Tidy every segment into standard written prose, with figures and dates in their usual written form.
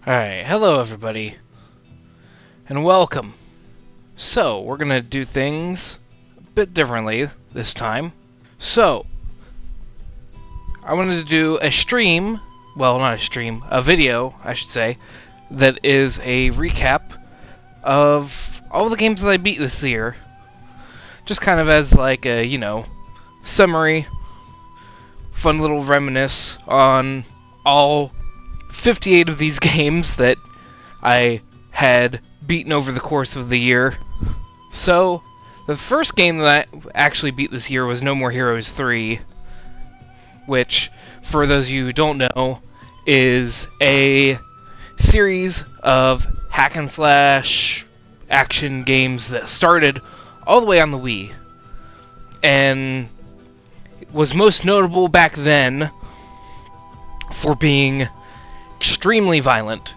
Alright, hello everybody, and welcome. So, we're gonna do things a bit differently this time. So, I wanted to do a stream, well, not a stream, a video, I should say, that is a recap of all the games that I beat this year. Just kind of as like a, summary, fun little reminisce on all 58 of these games that I had beaten over the course of the year. So, the first game that I actually beat this year was No More Heroes 3, which, for those of you who don't know, is a series of hack and slash action games that started all the way on the Wii, and was most notable back then for being extremely violent.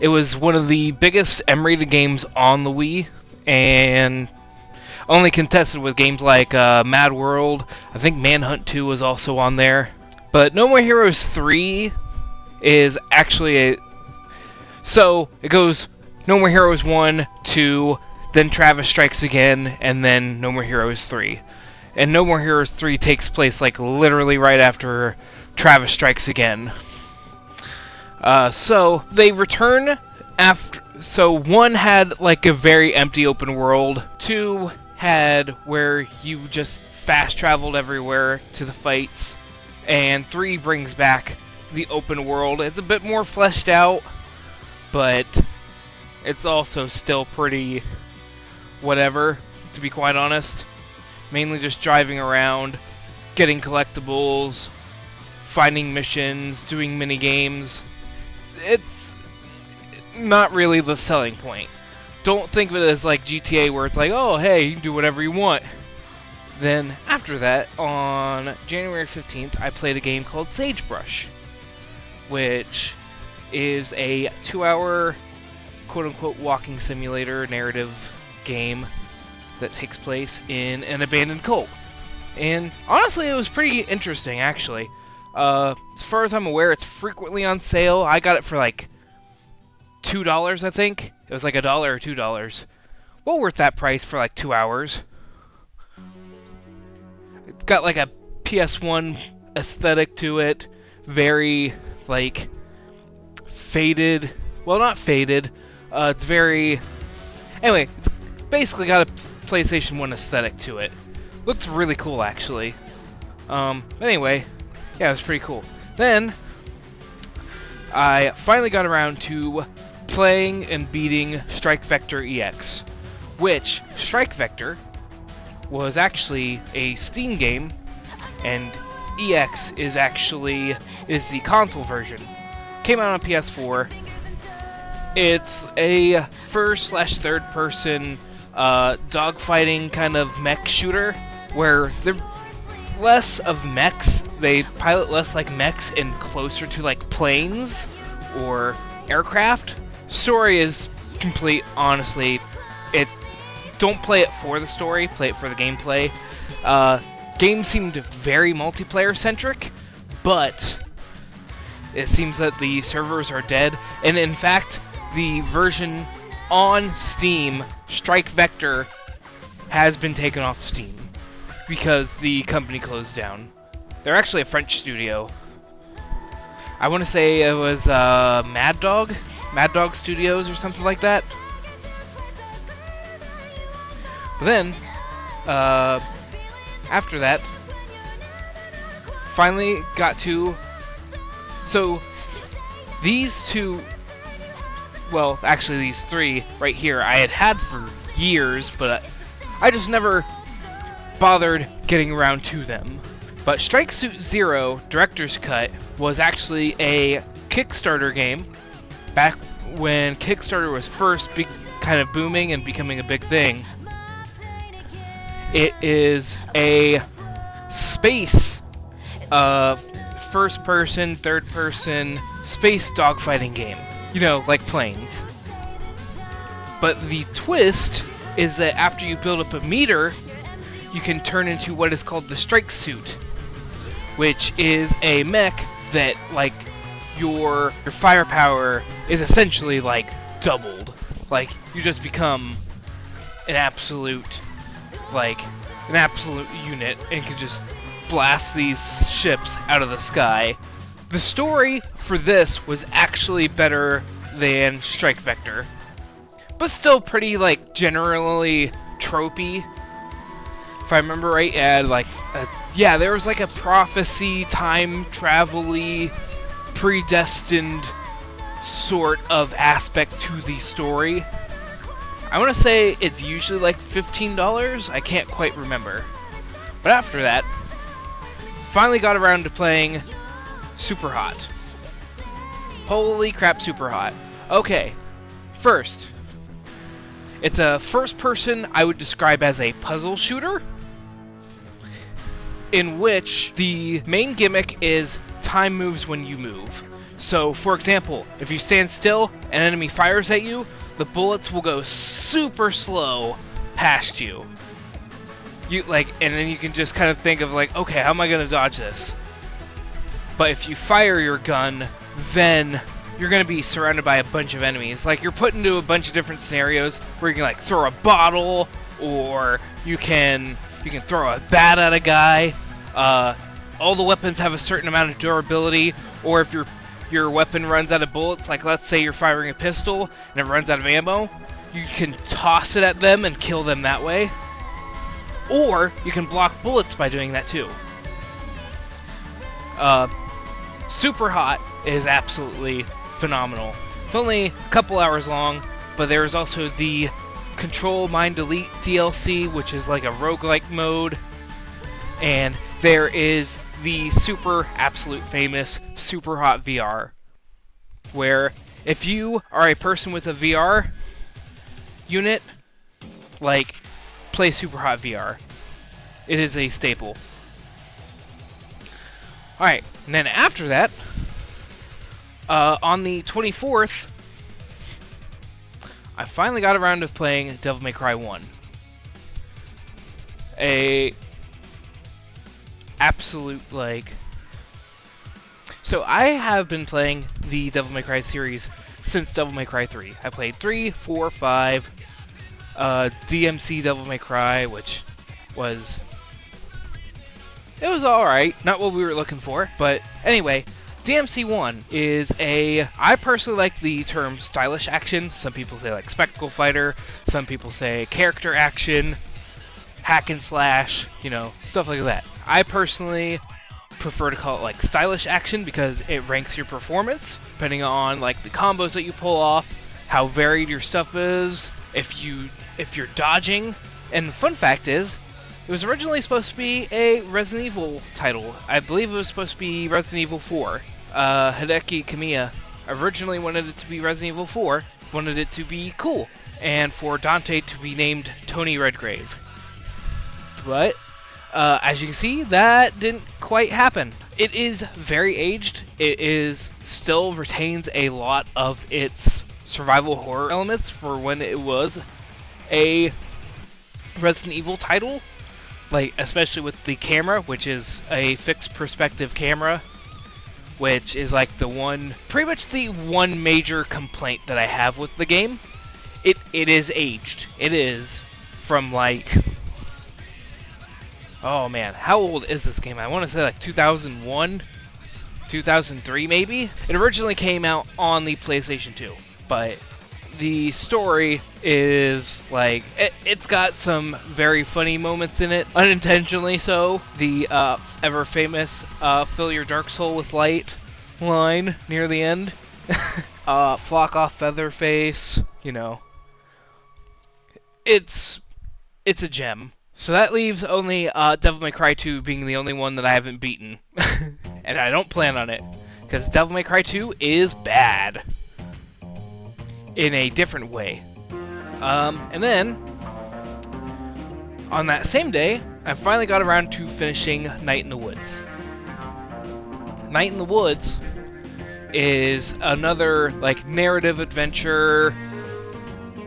It was one of the biggest M-rated games on the Wii, and only contested with games like Mad World. I think Manhunt 2 was also on there. But No More Heroes 3 is actually so it goes No More Heroes 1, 2, then Travis Strikes Again, and then No More Heroes 3. And No More Heroes 3 takes place like literally right after Travis Strikes Again. So they return after. So 1 had like a very empty open world. 2 had where you just fast traveled everywhere to the fights. And 3 brings back the open world. It's a bit more fleshed out, but it's also still pretty whatever, to be quite honest. Mainly just driving around, getting collectibles, finding missions, doing mini games. It's not really the selling point. Don't think of it as like GTA where it's like, oh hey, you can do whatever you want. Then after that, on January 15th, I played a game called Sagebrush, which is a 2-hour quote-unquote walking simulator narrative game that takes place in an abandoned cult. And honestly, it was pretty interesting, actually. As far as I'm aware, it's frequently on sale. I got it for like $2, I think. It was like $1 or $2. Well worth that price for like 2 hours. It's got like a PS1 aesthetic to it. Very, like, faded. Well, not faded. It's very... Anyway, it's basically got a PlayStation 1 aesthetic to it. Looks really cool, actually. Anyway, yeah, it was pretty cool. Then, I finally got around to playing and beating Strike Vector EX, which, Strike Vector, was actually a Steam game, and EX is the console version. Came out on PS4. It's a first/third-person dogfighting kind of mech shooter, where they're less of mechs. They pilot less like mechs and closer to like planes or aircraft. Story is complete, honestly. Don't play it for the story, play it for the gameplay. Game seemed very multiplayer centric, but it seems that the servers are dead, and in fact, the version on Steam, Strike Vector, has been taken off Steam because the company closed down. They're actually a French studio. I want to say it was Mad Dog Studios or something like that. But then, after that, finally got to... So, these two... Well, actually these 3 right here I had for years, but I just never bothered getting around to them. But Strike Suit Zero Director's Cut was actually a Kickstarter game back when Kickstarter was first kind of booming and becoming a big thing. It is a space, first-person, third-person space dogfighting game. You know, like planes. But the twist is that after you build up a meter, you can turn into what is called the Strike Suit, which is a mech that, like, your firepower is essentially like doubled. Like you just become an absolute unit and can just blast these ships out of the sky. The story for this was actually better than Strike Vector, but still pretty like generally tropey. If I remember right, it had like there was like a prophecy, time travel-y, predestined sort of aspect to the story. I want to say it's usually like $15. I can't quite remember. But after that, finally got around to playing Super Hot. Holy crap, Super Hot. Okay, first, it's a first person I would describe as a puzzle shooter, in which the main gimmick is time moves when you move. So, for example, if you stand still, an enemy fires at you, the bullets will go super slow past you. And then you can just kind of think of like, okay, how am I gonna dodge this? But if you fire your gun, then you're gonna be surrounded by a bunch of enemies. Like, you're put into a bunch of different scenarios where you can like throw a bottle, or you can throw a bat at a guy. All the weapons have a certain amount of durability, or if your weapon runs out of bullets, like let's say you're firing a pistol and it runs out of ammo, you can toss it at them and kill them that way. Or you can block bullets by doing that too. Super Hot is absolutely phenomenal. It's only a couple hours long, but there is also the Control Mind Delete DLC, which is like a roguelike mode. And there is the super absolute famous Super Hot VR, where if you are a person with a VR unit, like, play Super Hot VR. It is a staple. Alright, and then after that, on the 24th, I finally got around to playing Devil May Cry 1. So I have been playing the Devil May Cry series since Devil May Cry 3. I played 3, 4, 5, DMC Devil May Cry, which was... it was alright, not what we were looking for, but anyway, DMC 1 is I personally like the term stylish action. Some people say like spectacle fighter, some people say character action, hack and slash, stuff like that. I personally prefer to call it like stylish action because it ranks your performance depending on like the combos that you pull off, how varied your stuff is, if you're dodging. And the fun fact is, it was originally supposed to be a Resident Evil title. I believe it was supposed to be Resident Evil 4. Hideki Kamiya originally wanted it to be Resident Evil 4, wanted it to be cool, and for Dante to be named Tony Redgrave. But as you can see, that didn't quite happen. It is very aged. It still retains a lot of its survival horror elements for when it was a Resident Evil title, like especially with the camera, which is a fixed perspective camera, which is like pretty much the one major complaint that I have with the game. It is aged. It is from like, oh man, how old is this game? I want to say like 2001, 2003 maybe? It originally came out on the PlayStation 2, but the story is like, it's got some very funny moments in it, unintentionally so. The ever famous fill your dark soul with light line near the end. Flock off Featherface, It's a gem. So that leaves only Devil May Cry 2 being the only one that I haven't beaten. And I don't plan on it, because Devil May Cry 2 is bad. In a different way. And then, on that same day, I finally got around to finishing Night in the Woods. Night in the Woods is another, like, narrative adventure.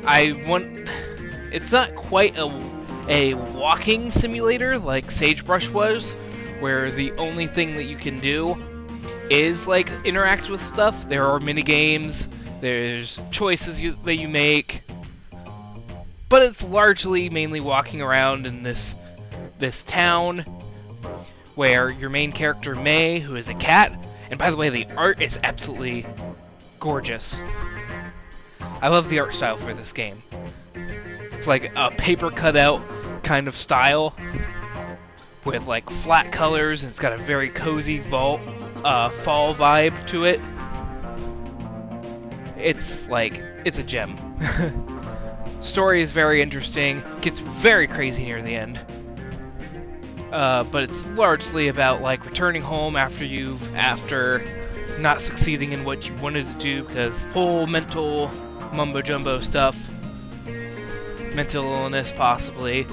It's not quite a walking simulator like Sagebrush was, where the only thing that you can do is like interact with stuff. There are mini games, there's choices that you make, but it's largely mainly walking around in this town where your main character May, who is a cat, and by the way, the art is absolutely gorgeous. I love the art style for this game. It's like a paper cutout kind of style with like flat colors, and it's got a very cozy fall vibe to it. It's a gem. Story is very interesting, gets very crazy near the end. But it's largely about like returning home after not succeeding in what you wanted to do, because whole mental mumbo jumbo stuff, mental illness possibly,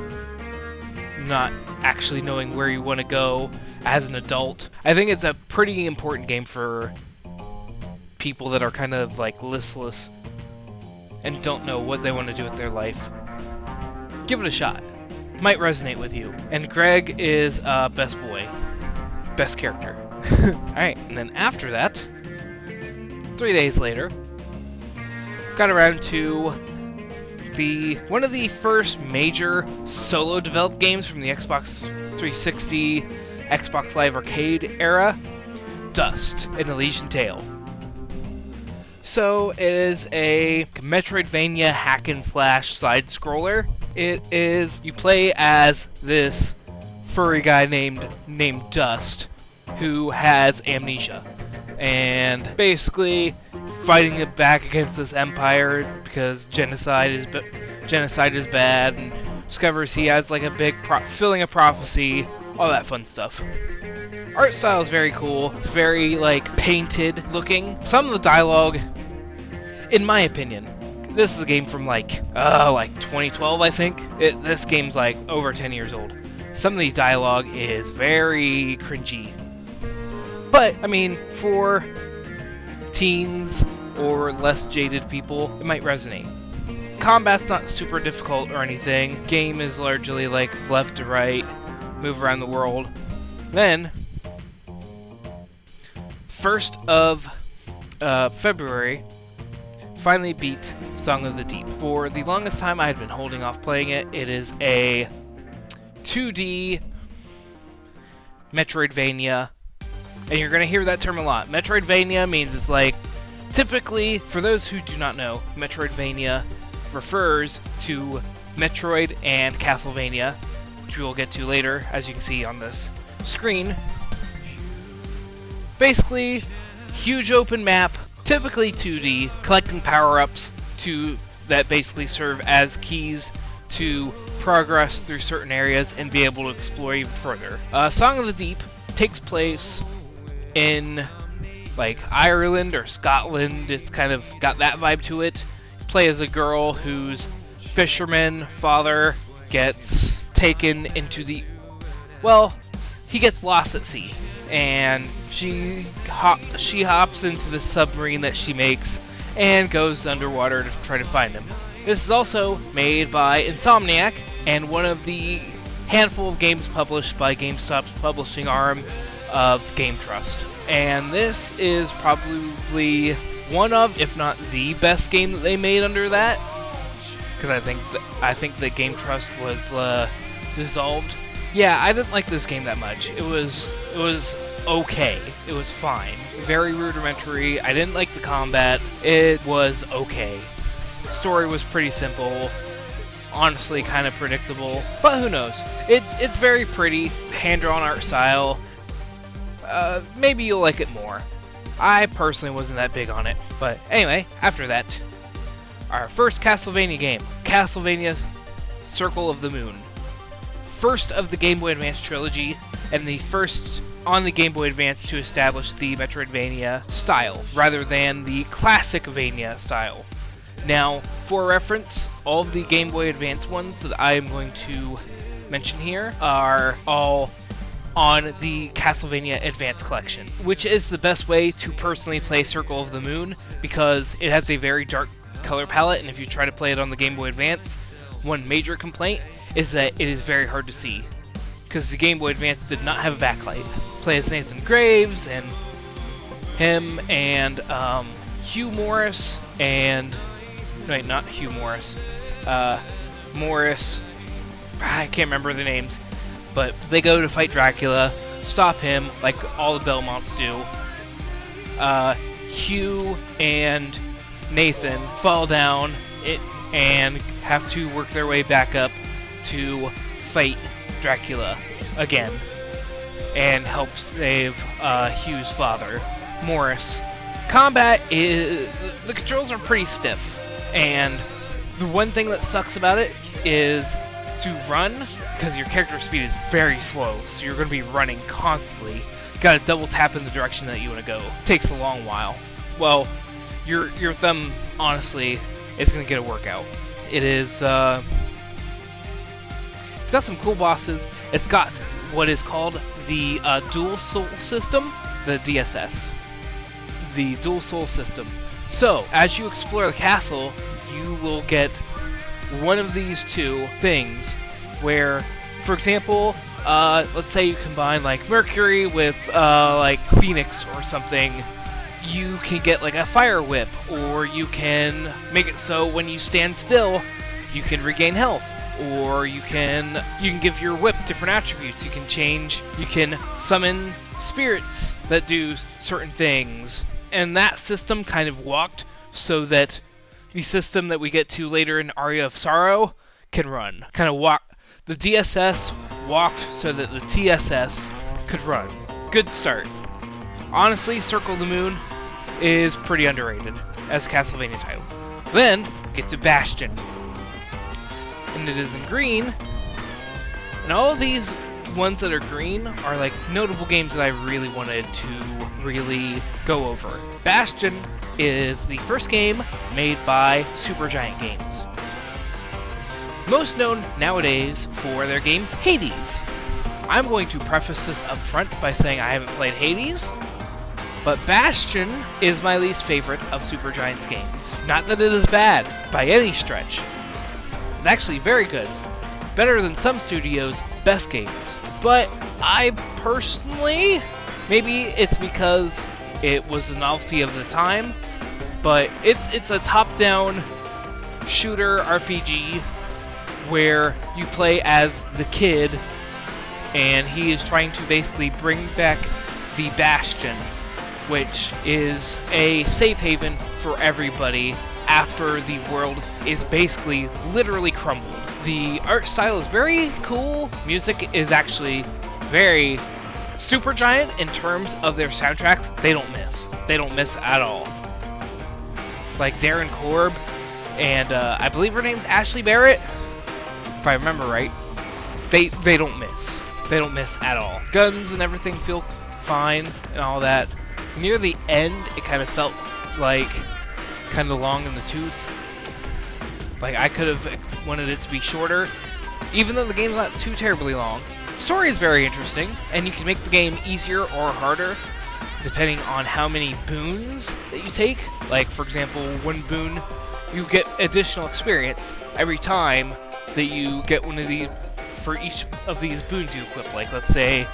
not actually knowing where you want to go as an adult. I think it's a pretty important game for people that are kind of like listless and don't know what they want to do with their life. Give it a shot. Might resonate with you. And Greg is best boy. Best character. Alright, and then after that, 3 days later, got around to one of the first major solo developed games from the Xbox 360, Xbox Live Arcade era, Dust, an Elysian Tale. So it is a Metroidvania hack and slash side scroller. You play as this furry guy named Dust, who has amnesia, and basically fighting it back against this empire because genocide is bad, and discovers he has like a big fulfilling a prophecy, all that fun stuff. Art style is very cool. It's very like painted looking. Some of the dialogue, in my opinion, this is a game from like 2012, I think. This game's like over 10 years old. Some of the dialogue is very cringy. But, I mean, for teens or less jaded people, it might resonate. Combat's not super difficult or anything. Game is largely like left to right, move around the world. Then, 1st of February, finally beat Song of the Deep. For the longest time I had been holding off playing it. It is a 2D Metroidvania, and you're going to hear that term a lot. Metroidvania means it's like, typically, for those who do not know, Metroidvania refers to Metroid and Castlevania, which we will get to later, as you can see on this screen. Basically, huge open map, typically 2D, collecting power-ups that basically serve as keys to progress through certain areas and be able to explore even further. Song of the Deep takes place in like Ireland or Scotland. It's kind of got that vibe to it. You play as a girl whose fisherman father gets taken into he gets lost at sea, and she hops into the submarine that she makes and goes underwater to try to find him. This is also made by Insomniac, and one of the handful of games published by GameStop's publishing arm of Game Trust. And this is probably one of, if not the best game that they made under that, because I think that Game Trust was dissolved. Yeah, I didn't like this game that much. It was okay. It was fine. Very rudimentary. I didn't like the combat. It was okay. The story was pretty simple. Honestly, kind of predictable. But who knows? It's very pretty. Hand-drawn art style. Maybe you'll like it more. I personally wasn't that big on it. But anyway, after that, our first Castlevania game. Castlevania's Circle of the Moon. First of the Game Boy Advance trilogy, and the first on the Game Boy Advance to establish the Metroidvania style, rather than the Classicvania style. Now, for reference, all of the Game Boy Advance ones that I am going to mention here are all on the Castlevania Advance Collection, which is the best way to personally play Circle of the Moon, because it has a very dark color palette, and if you try to play it on the Game Boy Advance, one major complaint is that it is very hard to see, because the Game Boy Advance did not have a backlight. Play as Nathan Graves, and him and Hugh Morris and wait, not Hugh Morris. Morris. I can't remember the names, but they go to fight Dracula, stop him like all the Belmonts do. Hugh and Nathan fall down and have to work their way back up to fight Dracula again and help save Hugh's father, Morris. Combat is... the controls are pretty stiff, and the one thing that sucks about it is to run, because your character speed is very slow, so you're going to be running constantly. Got to double tap in the direction that you want to go. Takes a long while. Well, your thumb, honestly, is going to get a workout. It is, it's got some cool bosses. It's got what is called the Dual Soul system, the DSS. The Dual Soul system. So, as you explore the castle, you will get one of these two things where, for example, let's say you combine like Mercury with like Phoenix or something, you can get like a fire whip, or you can make it so when you stand still you can regain health, or you can give your whip different attributes. You can summon spirits that do certain things, and that system kind of walked so that the system that we get to later in Aria of Sorrow can run. The DSS walked so that the TSS could run. Good start. Honestly, Circle of the Moon is pretty underrated as a Castlevania title. Then, get to Bastion. And it is in green. And all of these ones that are green are like notable games that I really wanted to really go over. Bastion is the first game made by Supergiant Games. Most known nowadays for their game Hades. I'm going to preface this up front by saying I haven't played Hades, but Bastion is my least favorite of Supergiant's games. Not that it is bad, by any stretch. It's actually very good. Better than some studios' best games. But I personally, maybe it's because it was the novelty of the time, but it's a top-down shooter RPG where you play as the kid, and he is trying to basically bring back the Bastion, which is a safe haven for everybody after the world is basically literally crumbled. The art style is very cool. Music is actually very Supergiant in terms of their soundtracks. They don't miss. They don't miss at all. Like Darren Korb and I believe her name's Ashley Barrett, if I remember right. They don't miss. They don't miss at all. Guns and everything feel fine and all that. Near the end, it kind of felt like kind of long in the tooth. Like I could have wanted it to be shorter, even though the game's not too terribly long. Story is very interesting, and you can make the game easier or harder depending on how many boons that you take. Like, for example, one boon, you get additional experience every time that you get one of these. For each of these boons you equip, like let's say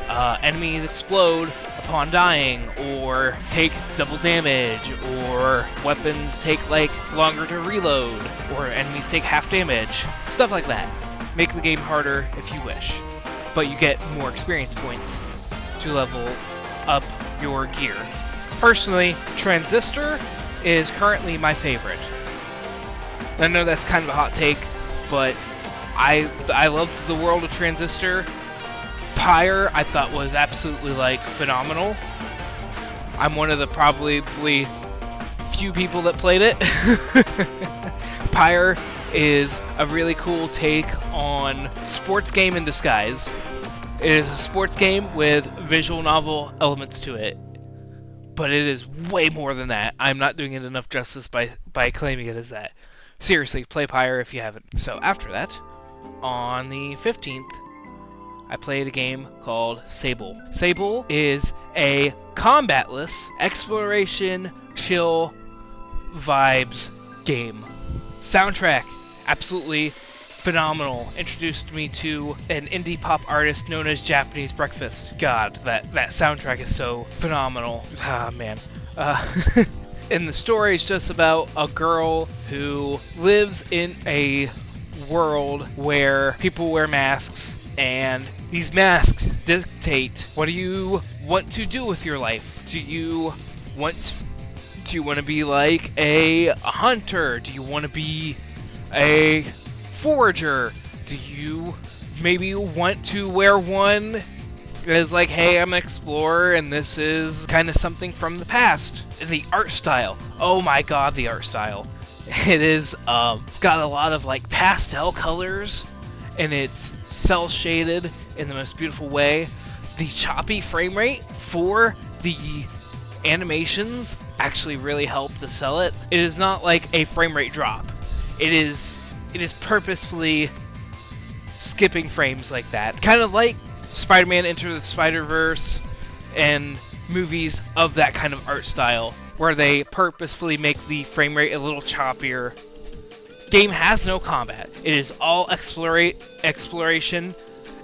enemies explode upon dying, or take double damage, or weapons take like longer to reload, or enemies take half damage, stuff like that. Make the game harder if you wish, but you get more experience points to level up your gear. Personally, Transistor is currently my favorite. I know that's kind of a hot take, but I loved the world of Transistor. Pyre, I thought was absolutely like phenomenal. I'm one of the probably few people that played it. Pyre is a really cool take on sports game in disguise. It is a sports game with visual novel elements to it, but it is way more than that. I'm not doing it enough justice by claiming it as that. Seriously, play Pyre if you haven't. So after that, on the 15th, I played a game called Sable. Sable is a combatless exploration, chill vibes game. Soundtrack, absolutely phenomenal. Introduced me to an indie pop artist known as Japanese Breakfast. God, that soundtrack is so phenomenal. Ah, man. And the story is just about a girl who lives in a world where people wear masks, and these masks dictate what do you want to do with your life. Do you want to be like a hunter? Do you want to be a forager? Do you maybe want to wear one as like, hey, I'm an explorer and this is kind of something from the past? And the art style, oh my god, the art style. It is, it's got a lot of like pastel colors, and it's cel shaded in the most beautiful way. The choppy frame rate for the animations actually really help to sell it. It is not like a frame rate drop. It is purposefully skipping frames like that. Kind of like Spider-Man Into the Spider-Verse and movies of that kind of art style, where they purposefully make the frame rate a little choppier. Game has no combat. It is all exploration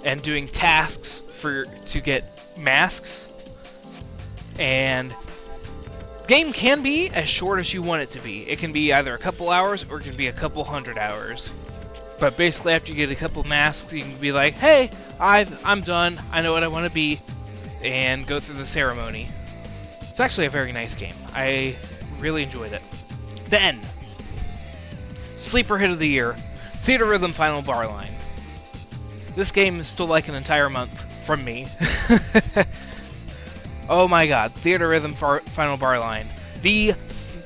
and doing tasks to get masks. And game can be as short as you want it to be. It can be either a couple hours or it can be a couple 100 hours. But basically, after you get a couple masks, you can be like, hey, I'm done. I know what I want to be, and go through the ceremony. It's actually a very nice game. I really enjoyed it. Then, sleeper hit of the year, Theater Rhythm Final Bar Line. This game stole like an entire month from me. Oh my god, Theater Rhythm Final Bar Line. The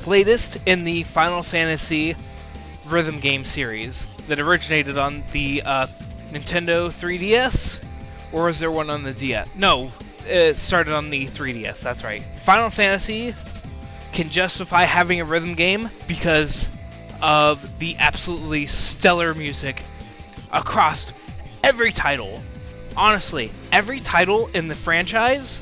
latest in the Final Fantasy rhythm game series that originated on the Nintendo 3DS? Or was there one on the DS? No, it started on the 3DS, that's right. Final Fantasy can justify having a rhythm game because of the absolutely stellar music across every title. Honestly, every title in the franchise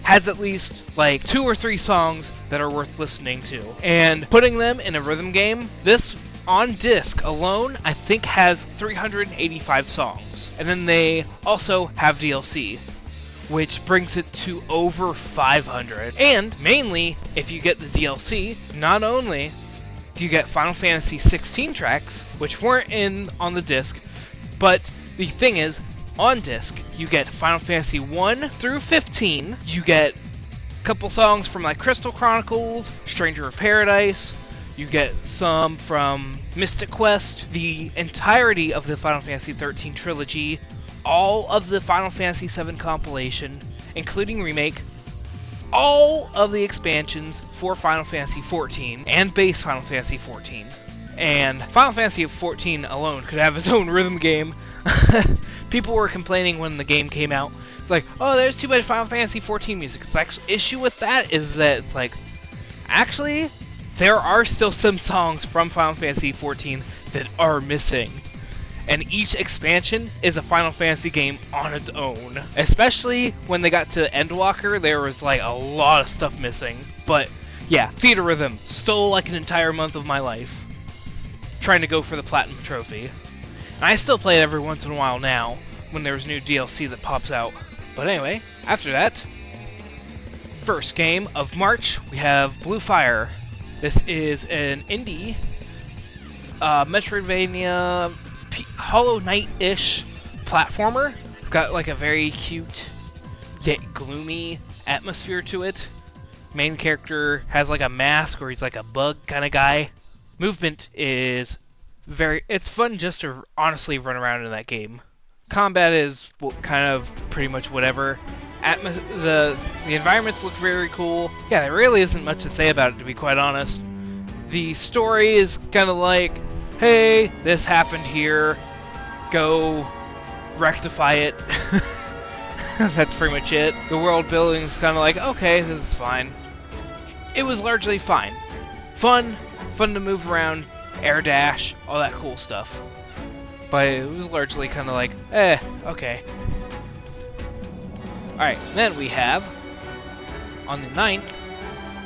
has at least like 2 or 3 songs that are worth listening to. And putting them in a rhythm game, this on disc alone, I think has 385 songs. And then they also have DLC, which brings it to over 500. And mainly, if you get the DLC, not only do you get Final Fantasy 16 tracks, which weren't on the disc, but the thing is, on disc, you get Final Fantasy 1 through 15, you get a couple songs from like Crystal Chronicles, Stranger of Paradise, you get some from Mystic Quest, the entirety of the Final Fantasy 13 trilogy, all of the Final Fantasy 7 compilation, including Remake, all of the expansions for Final Fantasy 14, and base Final Fantasy 14. And Final Fantasy 14 alone could have its own rhythm game. People were complaining when the game came out, like, oh, there's too much Final Fantasy 14 music. It's like, issue with that is that it's like, actually, there are still some songs from Final Fantasy 14 that are missing. And each expansion is a Final Fantasy game on its own. Especially when they got to Endwalker, there was like a lot of stuff missing. But yeah, Theater Rhythm stole like an entire month of my life trying to go for the Platinum Trophy. And I still play it every once in a while now when there's new DLC that pops out. But anyway, after that, first game of March, we have Blue Fire. This is an indie Metroidvania Hollow Knight-ish platformer. It's got like a very cute yet gloomy atmosphere to it. Main character has like a mask or he's like a bug kind of guy. Movement is it's fun just to honestly run around in that game. Combat is kind of pretty much whatever. The environments look very cool. Yeah, there really isn't much to say about it, to be quite honest. The story is kind of like, hey, this happened here, go rectify it. That's pretty much it. The world building is kind of like, okay, this is fine. It was largely fine. Fun to move around, air dash, all that cool stuff. But it was largely kind of like, okay. Alright, then we have, on the 9th,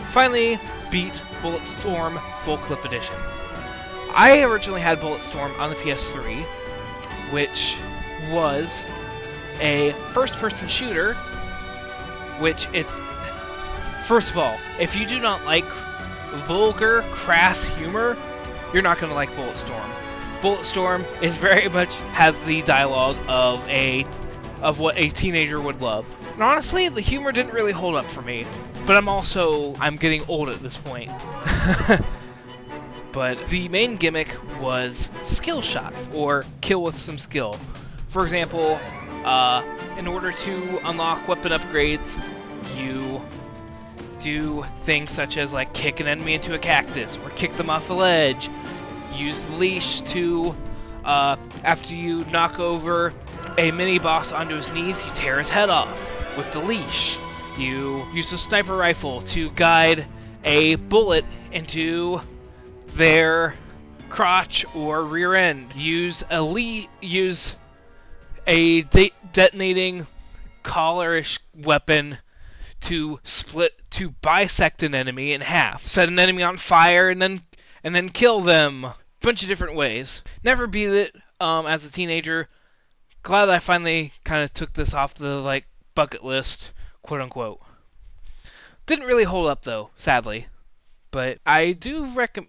finally beat Bulletstorm Full Clip Edition. I originally had Bulletstorm on the PS3, which was a first-person shooter, which it's... First of all, if you do not like vulgar, crass humor, you're not going to like Bulletstorm. Bulletstorm is very much has the dialogue of what a teenager would love. And honestly, the humor didn't really hold up for me. But I'm getting old at this point. But the main gimmick was skill shots, or kill with some skill. For example, in order to unlock weapon upgrades, you do things such as like kick an enemy into a cactus, or kick them off the ledge. Use the leash to, after you knock over a mini-boss onto his knees, you tear his head off with the leash. You use a sniper rifle to guide a bullet into their crotch or rear end. Use a detonating collarish weapon to bisect an enemy in half. Set an enemy on fire and then kill them. Bunch of different ways. Never beat it as a teenager. Glad I finally kind of took this off the bucket list, quote unquote. Didn't really hold up though, sadly. But I do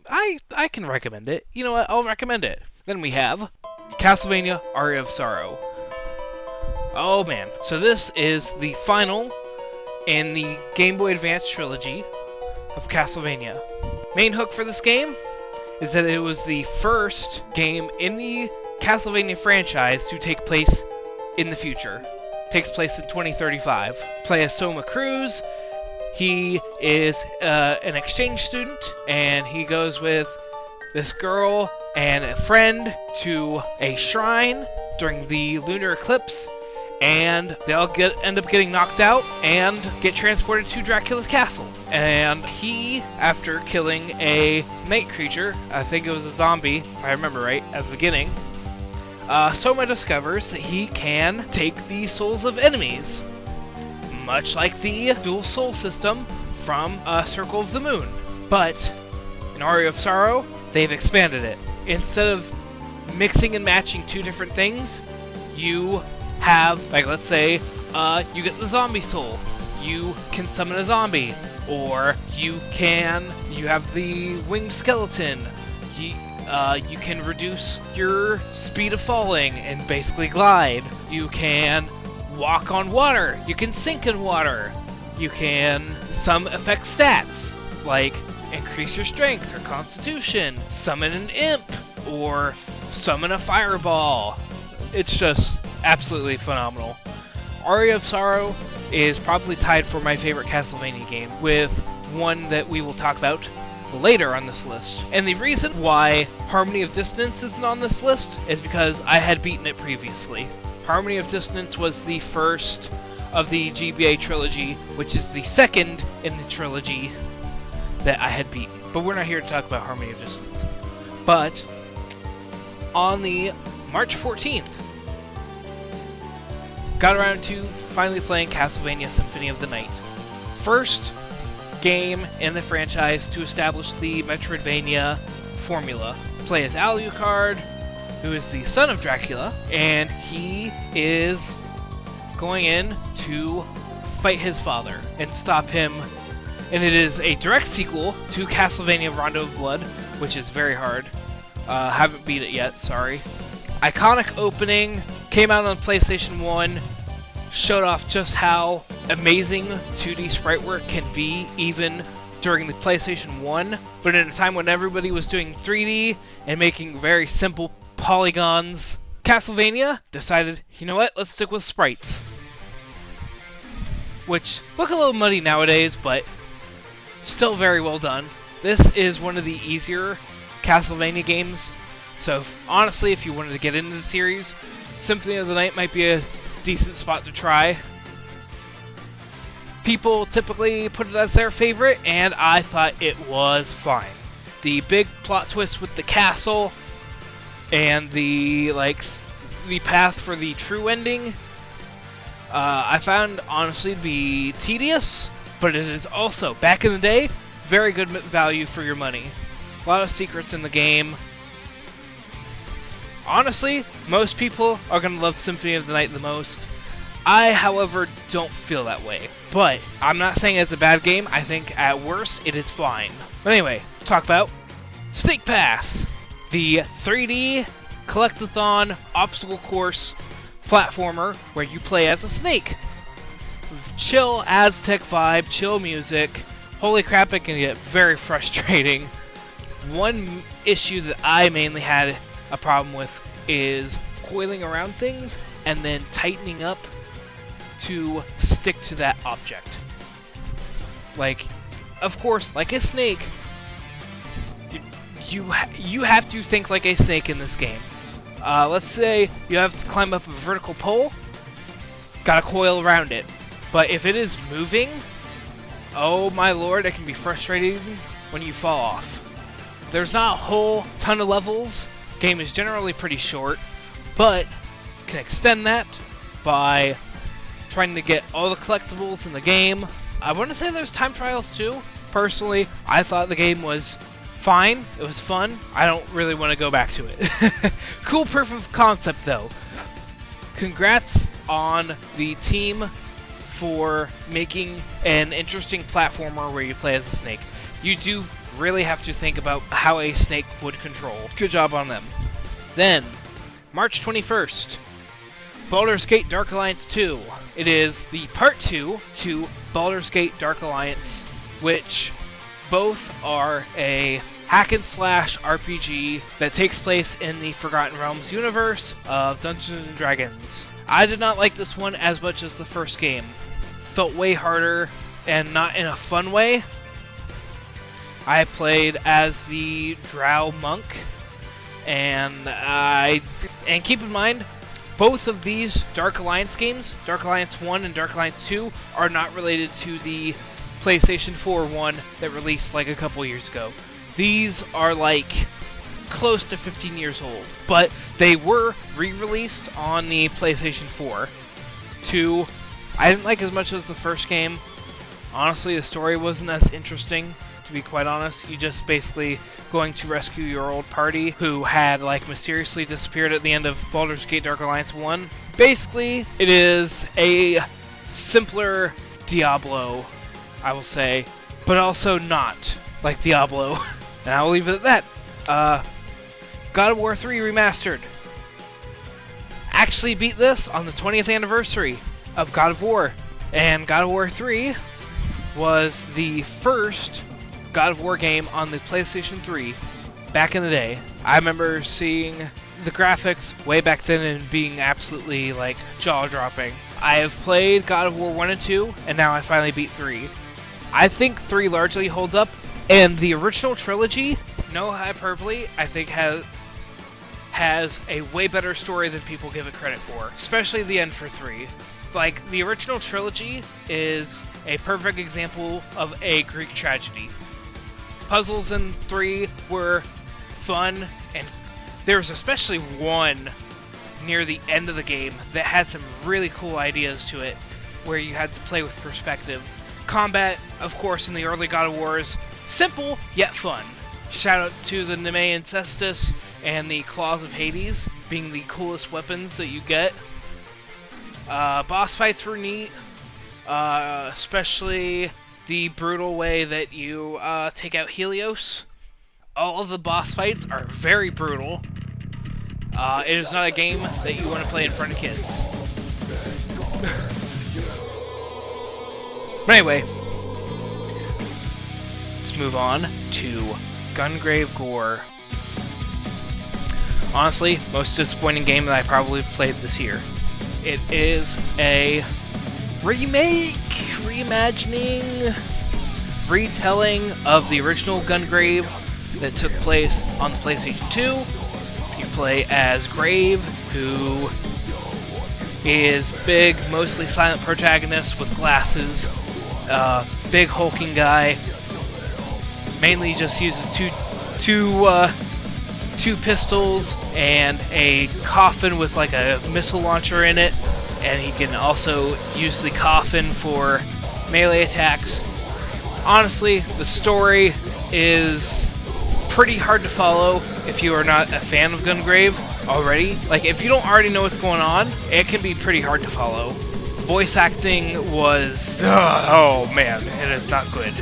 I can recommend it. You know what? I'll recommend it. Then we have Castlevania Aria of Sorrow. Oh man. So this is the final in the Game Boy Advance trilogy of Castlevania. Main hook for this game is that it was the first game in the Castlevania franchise to take place in the future. Takes place in 2035. Play as Soma Cruz. He is an exchange student, and he goes with this girl and a friend to a shrine during the lunar eclipse, and they all end up getting knocked out and get transported to Dracula's castle. And he, after killing a night creature, I think it was a zombie, if I remember right, at the beginning, Soma discovers that he can take the souls of enemies, much like the dual soul system from Circle of the Moon. But in Aria of Sorrow, they've expanded it. Instead of mixing and matching two different things, you have, let's say, you get the zombie soul. You can summon a zombie, or you have the winged skeleton. You can reduce your speed of falling and basically glide. You can walk on water. You can sink in water. You can affect stats, like increase your strength or constitution, summon an imp, or summon a fireball. It's just absolutely phenomenal. Aria of Sorrow is probably tied for my favorite Castlevania game, with one that we will talk about later on this list. And the reason why Harmony of Dissonance isn't on this list is because I had beaten it previously. Harmony of Dissonance was the first of the GBA trilogy, which is the second in the trilogy that I had beaten. But we're not here to talk about Harmony of Dissonance. But on the March 14th, got around to finally playing Castlevania Symphony of the Night. First game in the franchise to establish the Metroidvania formula. Play as Alucard, who is the son of Dracula, and he is going in to fight his father and stop him. And it is a direct sequel to Castlevania Rondo of Blood, which is very hard. Haven't beat it yet, sorry. Iconic opening, came out on PlayStation 1, showed off just how amazing 2D sprite work can be even during the PlayStation 1, but in a time when everybody was doing 3D and making very simple polygons, Castlevania decided, you know what, let's stick with sprites. Which look a little muddy nowadays, but still very well done. This is one of the easier Castlevania games, so honestly, if you wanted to get into the series, Symphony of the Night might be a decent spot to try. People typically put it as their favorite, and I thought it was fine. The big plot twist with the castle and the path for the true ending, I found honestly to be tedious, but it is also, back in the day, very good value for your money. A lot of secrets in the game. Honestly, most people are going to love Symphony of the Night the most. I, however, don't feel that way. But I'm not saying it's a bad game. I think at worst, it is fine. But anyway, talk about Snake Pass, the 3D collectathon obstacle course platformer where you play as a snake. Chill Aztec vibe, chill music. Holy crap, it can get very frustrating. One issue that I mainly had a problem with is coiling around things and then tightening up to stick to that object. Like, of course, like a snake, you have to think like a snake in this game. Let's say you have to climb up a vertical pole, gotta coil around it. But if it is moving, oh my lord, it can be frustrating when you fall off. There's not a whole ton of levels. Game is generally pretty short, but you can extend that by trying to get all the collectibles in the game. I want to say there's time trials too. Personally, I thought the game was fine. It was fun. I don't really want to go back to it. Cool proof of concept though. Congrats on the team for making an interesting platformer where you play as a snake. You do really have to think about how a snake would control. Good job on them. Then, March 21st, Baldur's Gate Dark Alliance 2. It is the part 2 to Baldur's Gate Dark Alliance, which both are a hack and slash RPG that takes place in the Forgotten Realms universe of Dungeons & Dragons. I did not like this one as much as the first game. Felt way harder and not in a fun way. I played as the Drow monk, and keep in mind, both of these Dark Alliance games, Dark Alliance 1 and Dark Alliance 2, are not related to the PlayStation 4 one that released like a couple years ago. These are like close to 15 years old, but they were re-released on the PlayStation 4. 2, I didn't like as much as the first game. Honestly, the story wasn't as interesting, to be quite honest. You just basically going to rescue your old party who had like mysteriously disappeared at the end of Baldur's Gate Dark Alliance 1. Basically, it is a simpler Diablo, I will say, but also not like Diablo. And I will leave it at that. God of War 3 Remastered. Actually beat this on the 20th anniversary of God of War. And God of War 3 was the first God of War game on the PlayStation 3 back in the day. I remember seeing the graphics way back then and being absolutely like jaw-dropping. I have played God of War 1 and 2, and now I finally beat 3. I think 3 largely holds up, and the original trilogy, no hyperbole, I think has a way better story than people give it credit for, especially the end for 3. Like, the original trilogy is a perfect example of a Greek tragedy. Puzzles in 3 were fun, and there's especially one near the end of the game that had some really cool ideas to it, where you had to play with perspective. Combat, of course, in the early God of Wars, simple yet fun. Shoutouts to the Nemean Cestus and the Claws of Hades being the coolest weapons that you get. Boss fights were neat, especially the brutal way that you take out Helios. All of the boss fights are very brutal. It is not a game that you want to play in front of kids. But anyway, let's move on to Gungrave Gore. Honestly, most disappointing game that I probably played this year. It is a remake, reimagining, retelling of the original Gungrave that took place on the PlayStation 2. You play as Grave, who is big, mostly silent protagonist with glasses, big hulking guy. Mainly just uses two pistols and a coffin with like a missile launcher in it, and he can also use the coffin for melee attacks. Honestly, the story is pretty hard to follow if you are not a fan of Gungrave, already. Like, if you don't already know what's going on, it can be pretty hard to follow. Voice acting was... oh man, it is not good.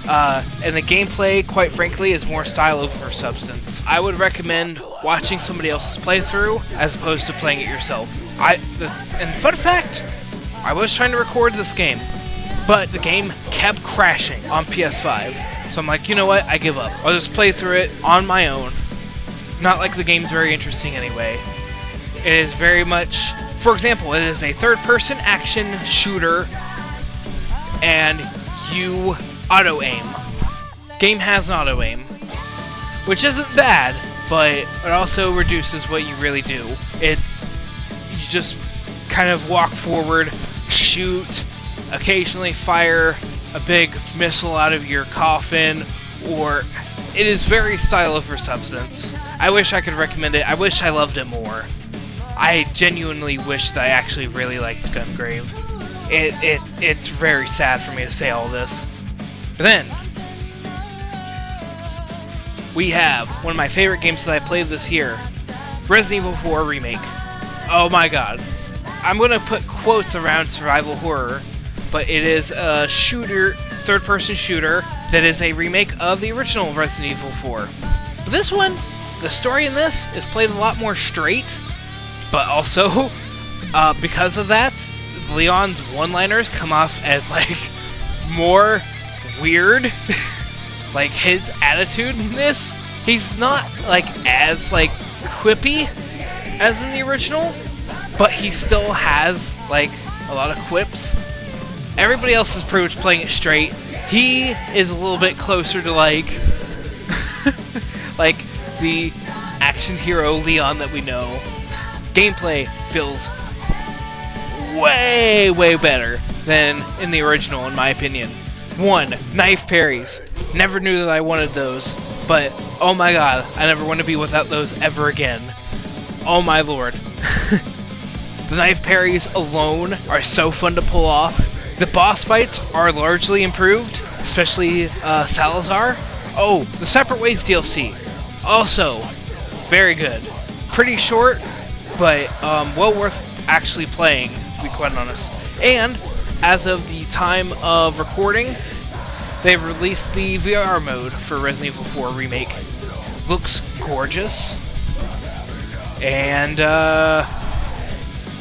And the gameplay, quite frankly, is more style over substance. I would recommend watching somebody else's playthrough as opposed to playing it yourself. And fun fact, I was trying to record this game, but the game kept crashing on PS5. So I'm like, you know what, I give up. I'll just play through it on my own. Not like the game's very interesting anyway. It is very much, for example, it is a third-person action shooter, and you auto-aim. Game has an auto-aim, which isn't bad, but it also reduces what you really do. You just kind of walk forward, shoot, occasionally fire a big missile out of your coffin, or it is very style over substance. I wish I could recommend it. I wish I loved it more. I genuinely wish that I actually really liked Gungrave. It's very sad for me to say all this. But then, we have one of my favorite games that I played this year, Resident Evil 4 Remake. Oh my god. I'm going to put quotes around survival horror, but it is a shooter, third-person shooter, that is a remake of the original Resident Evil 4. But this one, the story in this is played a lot more straight, but also, because of that, Leon's one-liners come off as, like, more weird. Like, his attitude in this, he's not, like, as, like, quippy as in the original, but he still has, like, a lot of quips. Everybody else is pretty much playing it straight. He is a little bit closer to, like, like, the action hero Leon that we know. Gameplay feels way, way better than in the original, in my opinion. 1, knife parries. Never knew that I wanted those, but oh my god, I never want to be without those ever again. Oh my lord. The knife parries alone are so fun to pull off. The boss fights are largely improved, especially Salazar. Oh, the Separate Ways DLC. Also, very good. Pretty short, but well worth actually playing, to be quite honest. And, as of the time of recording, they've released the VR mode for Resident Evil 4 Remake. Looks gorgeous. And,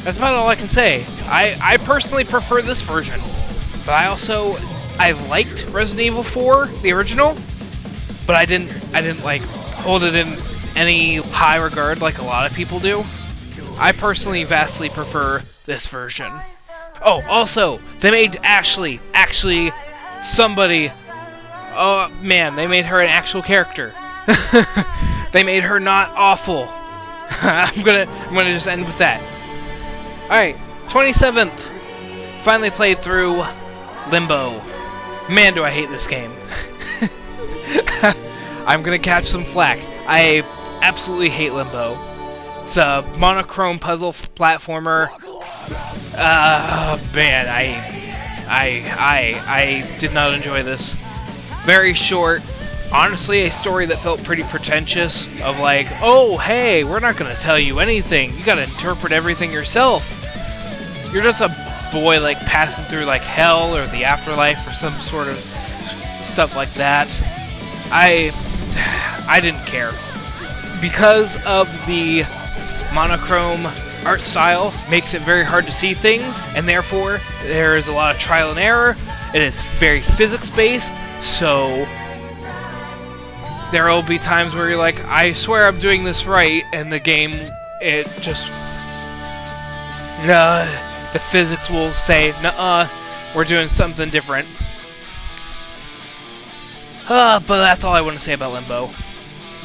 that's about all I can say. I personally prefer this version. But I liked Resident Evil 4, the original, but I didn't like hold it in any high regard like a lot of people do. I personally vastly prefer this version. Oh, also, they made Ashley actually somebody. Oh man, they made her an actual character. They made her not awful. I'm gonna just end with that. Alright, 27th. Finally played through Limbo. Man, do I hate this game. I'm gonna catch some flack. I absolutely hate Limbo. It's a monochrome puzzle platformer. Man, I did not enjoy this. Very short. Honestly, a story that felt pretty pretentious. Of like, oh, hey, we're not gonna tell you anything. You gotta interpret everything yourself. You're just a boy, like, passing through, like, hell or the afterlife or some sort of stuff like that. I didn't care. Because of the monochrome art style, makes it very hard to see things, and therefore, there is a lot of trial and error. It is very physics-based, so there will be times where you're like, I swear I'm doing this right, and the game, it just... the physics will say, nuh-uh, we're doing something different. But that's all I want to say about Limbo.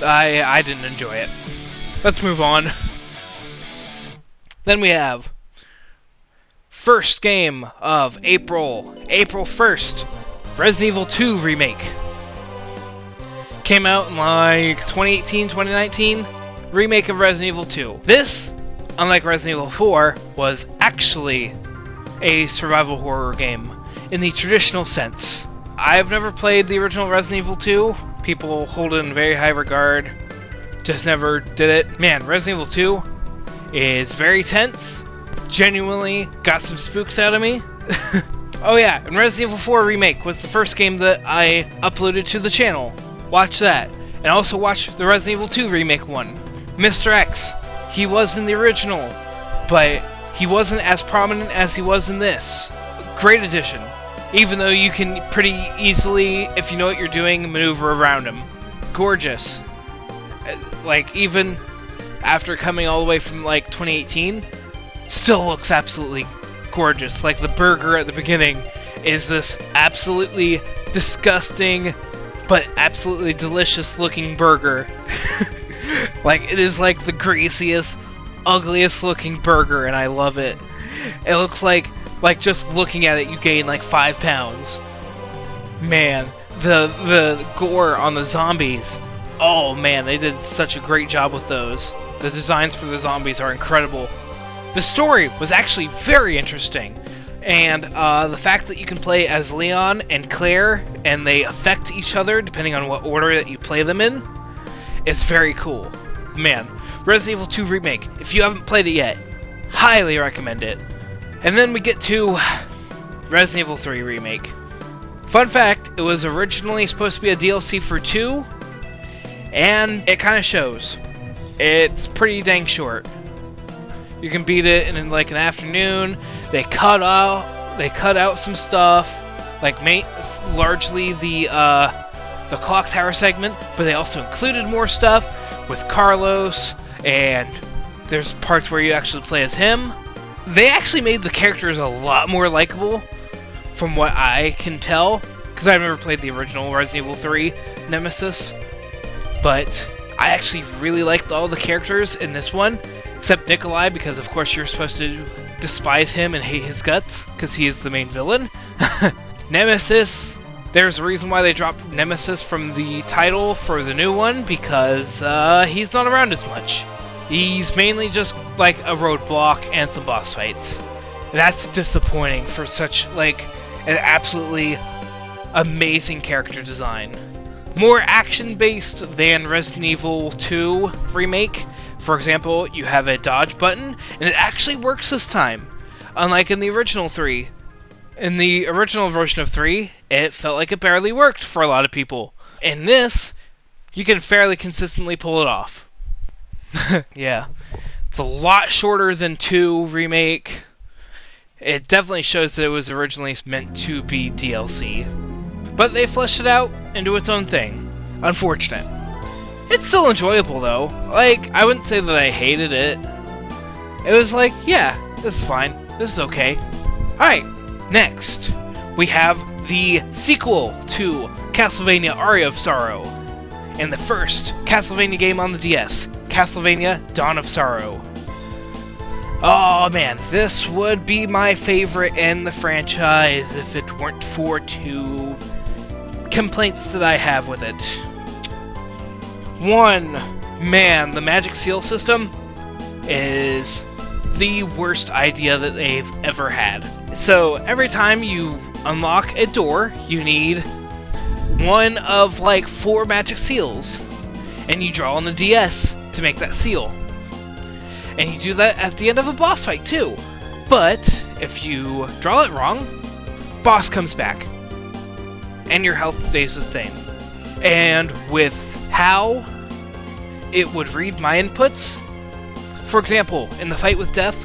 I didn't enjoy it. Let's move on. Then we have first game of April 1st, Resident Evil 2 Remake. Came out in like 2018, 2019. Remake of Resident Evil 2. This, unlike Resident Evil 4, was actually a survival horror game in the traditional sense. I've never played the original Resident Evil 2. People hold it in very high regard. just never did it. Man, Resident Evil 2 is very tense. Genuinely got some spooks out of me. Oh yeah, and Resident Evil 4 Remake was the first game that I uploaded to the channel. Watch that. And also watch the Resident Evil 2 Remake one. Mr. X, he was in the original, but he wasn't as prominent as he was in this. Great addition. Even though you can pretty easily, if you know what you're doing, maneuver around him. Gorgeous. Like, even after coming all the way from, like, 2018, still looks absolutely gorgeous. Like, the burger at the beginning is this absolutely disgusting, but absolutely delicious looking burger. Like, it is like the greasiest, ugliest looking burger, and I love it. It looks like just looking at it, you gain like 5 pounds. Man, the gore on the zombies. Oh man, they did such a great job with those. The designs for the zombies are incredible. The story was actually very interesting. And the fact that you can play as Leon and Claire, and they affect each other depending on what order that you play them in, is very cool. Man, Resident Evil 2 Remake, if you haven't played it yet, highly recommend it. And then we get to Resident Evil 3 Remake. Fun fact, it was originally supposed to be a DLC for 2, and it kind of shows. It's pretty dang short. You can beat it in like an afternoon. They cut out some stuff, like largely the clock tower segment, but they also included more stuff with Carlos, and there's parts where you actually play as him. They actually made the characters a lot more likable, from what I can tell, because I've never played the original Resident Evil 3 Nemesis, but I actually really liked all the characters in this one, except Nikolai, because of course you're supposed to despise him and hate his guts, because he is the main villain. Nemesis, there's a reason why they dropped Nemesis from the title for the new one, because he's not around as much. He's mainly just like a roadblock and some boss fights. That's disappointing for such like an absolutely amazing character design. More action-based than Resident Evil 2 Remake. For example, you have a dodge button, and it actually works this time. Unlike in the original 3. In the original version of 3, it felt like it barely worked for a lot of people. In this, you can fairly consistently pull it off. Yeah. It's a lot shorter than 2 Remake. It definitely shows that it was originally meant to be DLC. But they fleshed it out into its own thing. Unfortunate. It's still enjoyable though. Like, I wouldn't say that I hated it. It was like, yeah, this is fine. This is okay. Alright, next, we have the sequel to Castlevania Aria of Sorrow, and the first Castlevania game on the DS, Castlevania Dawn of Sorrow. Oh man, this would be my favorite in the franchise if it weren't for 2 complaints that I have with it. One, man, the magic seal system is the worst idea that they've ever had. So every time you unlock a door, you need one of like 4 magic seals, and you draw on the DS to make that seal. And you do that at the end of a boss fight too. But if you draw it wrong, boss comes back, and your health stays the same. And with how it would read my inputs, for example, in the fight with Death,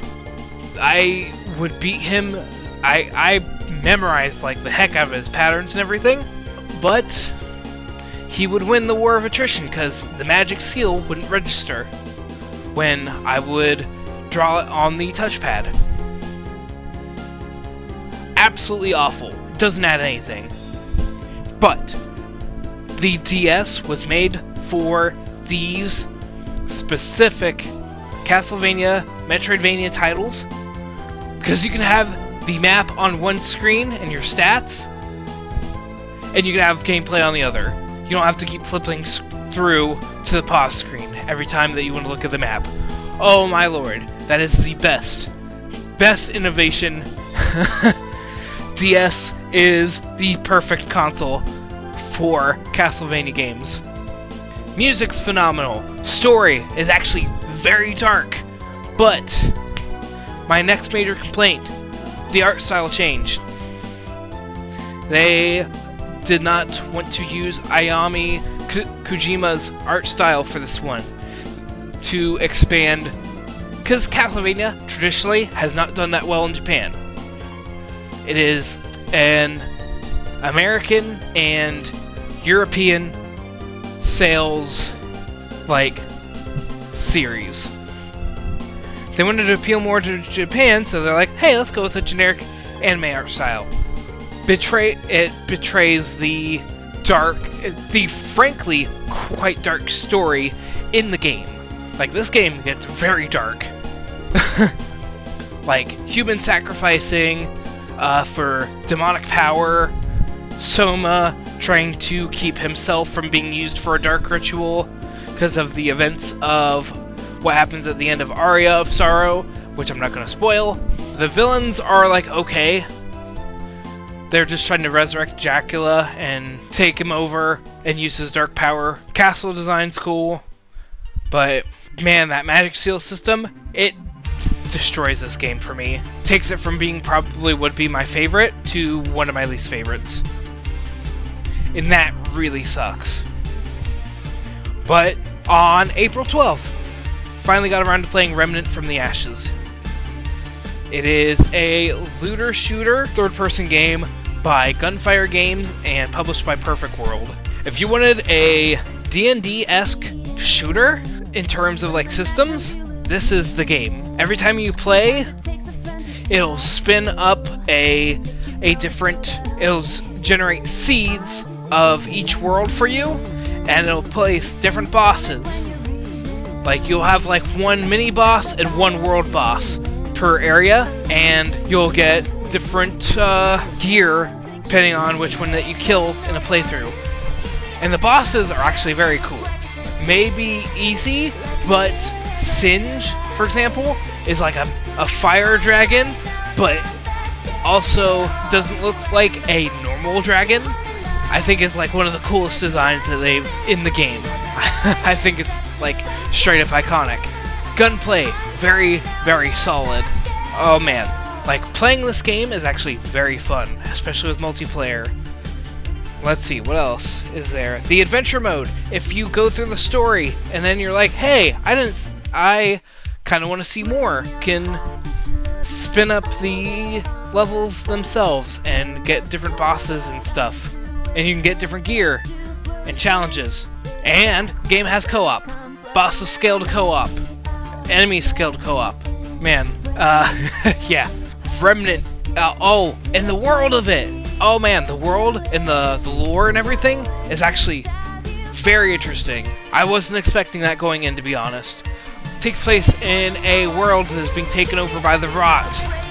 I would beat him. I memorized like the heck out of his patterns and everything, but he would win the war of attrition because the magic seal wouldn't register when I would draw it on the touchpad. Absolutely awful. Doesn't add anything. But the DS was made for these specific Castlevania, Metroidvania titles, because you can have the map on one screen and your stats, and you can have gameplay on the other. You don't have to keep flipping through to the pause screen every time that you want to look at the map. Oh my lord, that is the best innovation. DS is the perfect console for Castlevania games. Music's phenomenal. Story is actually very dark. But my next major complaint, the art style changed. They did not want to use Ayami Kojima's art style for this one to expand, because Castlevania traditionally has not done that well in Japan. It is an American and European sales series. They wanted to appeal more to Japan, so they're like, hey, let's go with a generic anime art style. It betrays the frankly quite dark story in the game. This game gets very dark. Human sacrificing for demonic power, Soma trying to keep himself from being used for a dark ritual because of the events of what happens at the end of Aria of Sorrow, which I'm not going to spoil. The villains are okay. They're just trying to resurrect Dracula and take him over and use his dark power. Castle design's cool, but man, that magic seal system, it destroys this game for me. Takes it from being probably would be my favorite to one of my least favorites. And that really sucks. But on April 12th, finally got around to playing Remnant from the Ashes. It is a looter shooter third-person game by Gunfire Games and published by Perfect World. If you wanted a D&D-esque shooter in terms of systems, this is the game. Every time you play, it'll spin up it'll generate seeds of each world for you, and it'll place different bosses. You'll have one mini boss and one world boss per area, and you'll get different gear depending on which one that you kill in a playthrough. And the bosses are actually very cool. Maybe easy, but Singe, for example, is a fire dragon, but also doesn't look like a normal dragon. I think it's one of the coolest designs that they've in the game. I think it's straight up iconic. Gunplay, very, very solid. Oh man, playing this game is actually very fun, especially with multiplayer. Let's see, what else is there? The adventure mode. If you go through the story and then you're like, hey, I kind of want to see more, can spin up the levels themselves and get different bosses and stuff. And you can get different gear and challenges. And the game has co-op. Bosses scale to co-op. Enemies scale to co-op. Man, yeah. Remnant. And the world of it. Oh man, the world and the lore and everything is actually very interesting. I wasn't expecting that going in, to be honest. It takes place in a world that is being taken over by the Rot,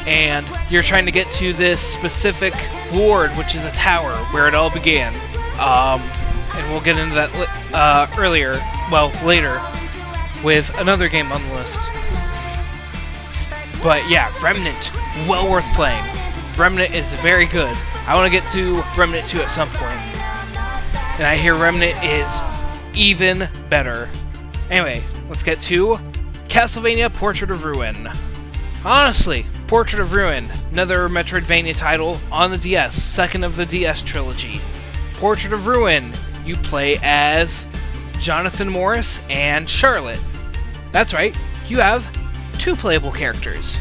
and you're trying to get to this specific ward, which is a tower where it all began. And we'll get into that later, with another game on the list. But yeah, Remnant, well worth playing. Remnant is very good. I want to get to Remnant 2 at some point. And I hear Remnant is even better. Anyway, let's get to Castlevania Portrait of Ruin. Honestly, Portrait of Ruin, another Metroidvania title on the DS, second of the DS trilogy. Portrait of Ruin, you play as Jonathan Morris and Charlotte. That's right, you have two playable characters.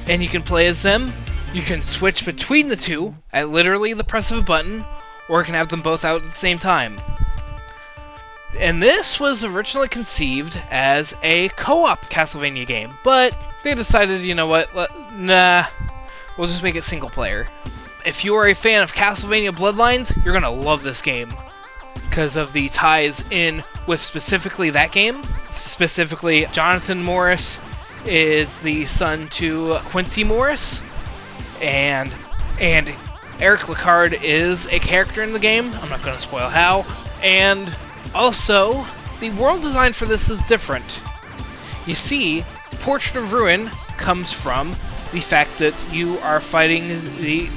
And you can play as them. You can switch between the two at literally the press of a button, or you can have them both out at the same time. And this was originally conceived as a co-op Castlevania game, but they decided, you know what, nah, we'll just make it single player. If you are a fan of Castlevania Bloodlines, you're gonna love this game, because of the ties in with specifically that game. Specifically, Jonathan Morris is the son to Quincy Morris, and Eric Licard is a character in the game. I'm not going to spoil how. And also, the world design for this is different. You see, Portrait of Ruin comes from the fact that you are fighting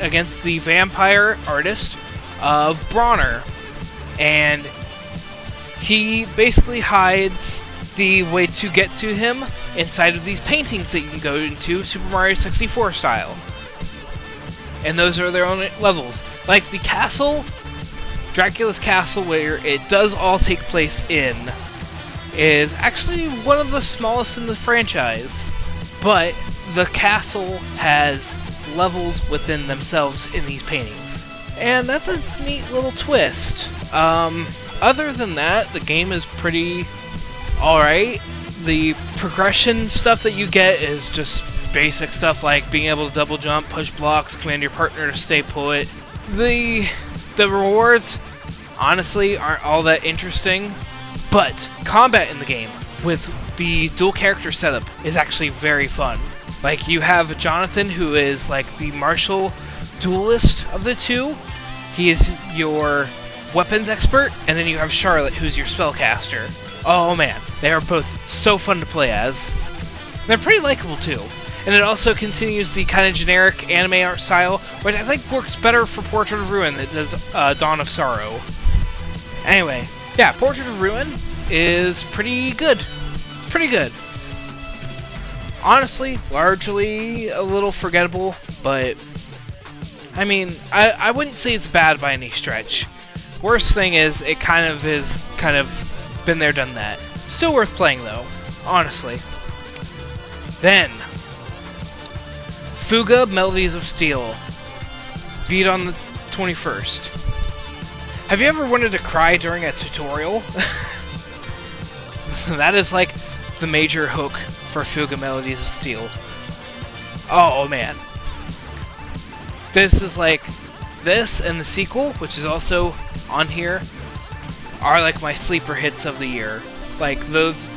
against the vampire artist of Bronner. And he basically hides the way to get to him inside of these paintings that you can go into Super Mario 64 style. And those are their own levels. Like the castle, Dracula's castle, where it does all take place in, is actually one of the smallest in the franchise. But the castle has levels within themselves in these paintings. And that's a neat little twist. Other than that, the game is pretty alright. The progression stuff that you get is just basic stuff like being able to double jump, push blocks, command your partner to stay put. The rewards, honestly, aren't all that interesting, but combat in the game with the dual character setup is actually very fun. Like, you have Jonathan, who is like the martial duelist of the two. He is your weapons expert, and then you have Charlotte, who's your spellcaster. Oh man, they are both so fun to play as. They're pretty likable too. And it also continues the kind of generic anime art style, which I think works better for Portrait of Ruin than it does Dawn of Sorrow. Anyway, yeah, Portrait of Ruin is pretty good. It's pretty good. Honestly, largely a little forgettable, but I mean, I wouldn't say it's bad by any stretch. Worst thing is, it kind of been there, done that. Still worth playing though, honestly. Then, Fuga Melodies of Steel. Beat on the 21st. Have you ever wanted to cry during a tutorial? That is like the major hook for Fuga Melodies of Steel. Oh man. This is like, this and the sequel, which is also on here, are like my sleeper hits of the year. Like,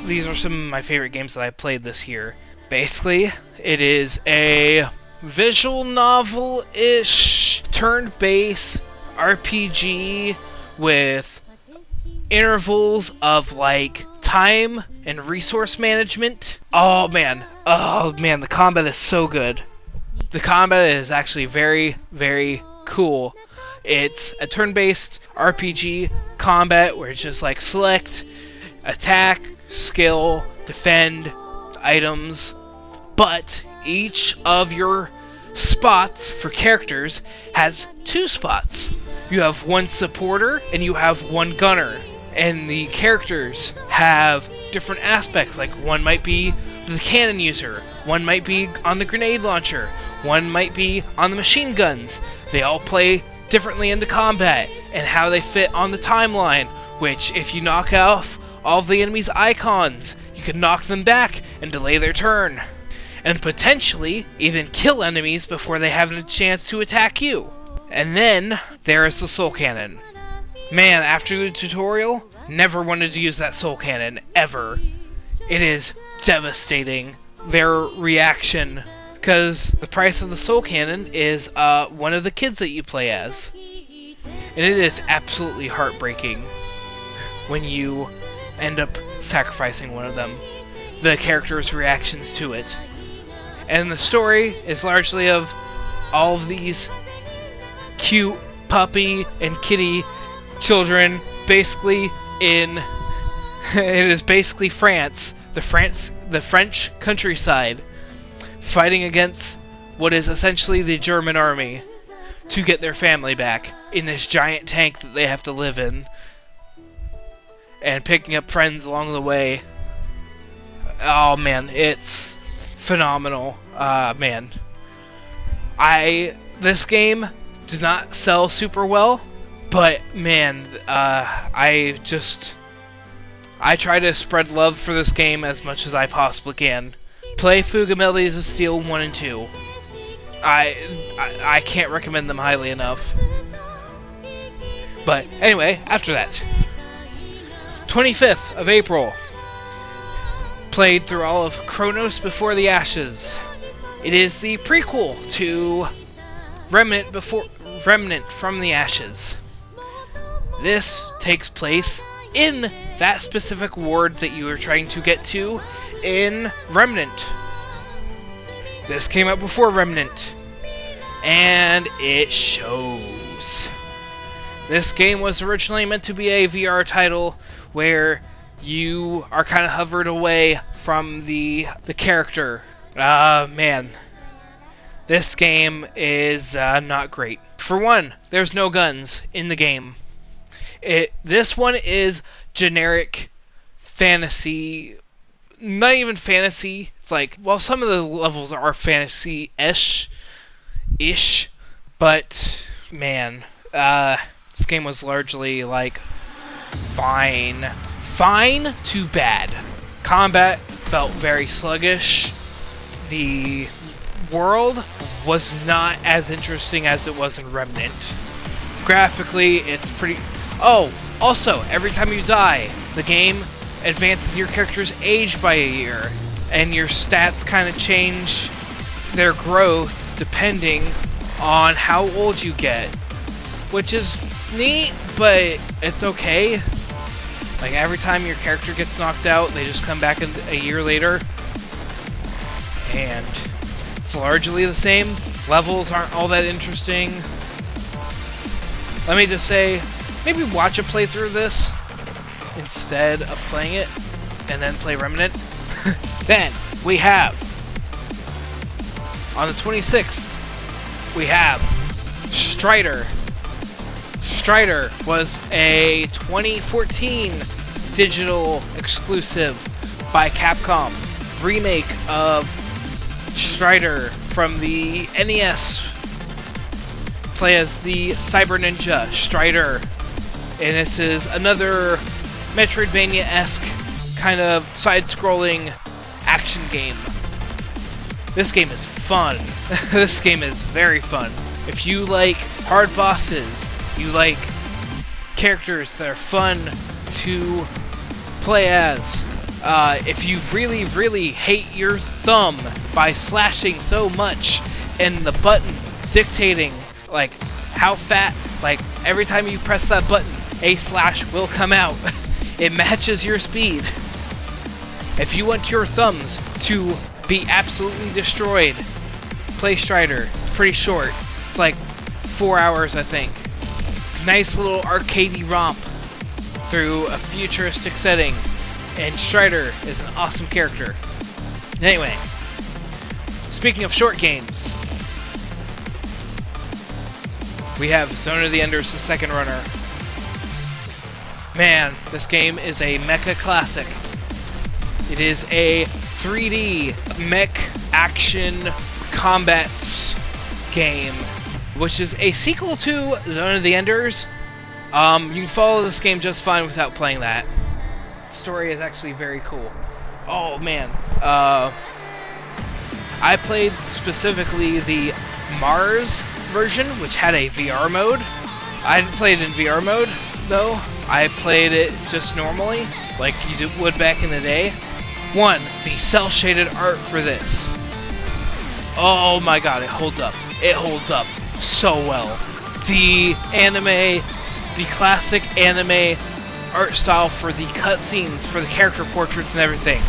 these are some of my favorite games that I played this year. Basically, it is a visual novel-ish turn-based RPG with intervals of like time and resource management. Oh man, the combat is so good. The combat is actually very, very cool. It's a turn-based RPG combat where it's just like select, attack, skill, defend, items, but each of your spots for characters has 2 spots. You have one supporter and you have one gunner, and the characters have different aspects. Like, one might be the cannon user, one might be on the grenade launcher, one might be on the machine guns. They all play differently into combat and how they fit on the timeline, which if you knock off all of the enemy's icons, you can knock them back and delay their turn, and potentially even kill enemies before they have a chance to attack you. And then there is the soul cannon. Man, after the tutorial, never wanted to use that soul cannon ever. It is devastating, their reaction, because the price of the soul cannon is one of the kids that you play as. And it is absolutely heartbreaking when you end up sacrificing one of them. The character's reactions to it. And the story is largely of all of these cute puppy and kitty children, basically in it is basically France, the French countryside, fighting against what is essentially the German army to get their family back in this giant tank that they have to live in, and picking up friends along the way. Oh man, it's phenomenal. Man, this game did not sell super well, but man, I try to spread love for this game as much as I possibly can. Play Fuga Melodies of Steel 1 and 2. I can't recommend them highly enough. But anyway, after that, 25th of April, played through all of Chronos Before the Ashes. It is the prequel to Remnant from the Ashes. This takes place in that specific ward that you are trying to get to in Remnant. This came out before Remnant, and it shows. This game was originally meant to be a VR title where you are kind of hovered away from the character. Man. This game is not great. For one, there's no guns in the game. This one is generic fantasy. Not even fantasy. It's like, well, some of the levels are fantasy-ish. But, man, this game was largely, like, fine. Fine to bad. Combat felt very sluggish. The world was not as interesting as it was in Remnant. Graphically, it's pretty... Oh, also, every time you die, the game advances your character's age by a year, and your stats kind of change their growth depending on how old you get, which is neat, but it's okay. Like, every time your character gets knocked out, they just come back a year later, and it's largely the same. Levels aren't all that interesting. Let me just say, maybe watch a playthrough of this instead of playing it, and then play Remnant. Then, we have, on the 26th, we have Strider. Strider was a 2014 digital exclusive by Capcom. Remake of Strider from the NES. Play as the Cyber Ninja Strider. And this is another Metroidvania-esque kind of side-scrolling action game. This game is fun. This game is very fun. If you like hard bosses, you like characters that are fun to play as, if you really, really hate your thumb by slashing so much and the button dictating, like, how fat, like, every time you press that button, a slash will come out. It matches your speed. If you want your thumbs to be absolutely destroyed, play Strider. It's pretty short. It's like 4 hours, I think. Nice little arcadey romp through a futuristic setting, and Strider is an awesome character. Anyway, speaking of short games, we have Zone of the Enders, the second runner. Man, this game is a mecha classic. It is a 3D mech action combat game, which is a sequel to Zone of the Enders. You can follow this game just fine without playing that. The story is actually very cool. Oh man, I played specifically the Mars version, which had a VR mode. I didn't play it in VR mode, though. I played it just normally, like you would back in the day. One, the cel-shaded art for this. Oh my god, it holds up. It holds up so well. The anime, the classic anime art style for the cutscenes, for the character portraits and everything.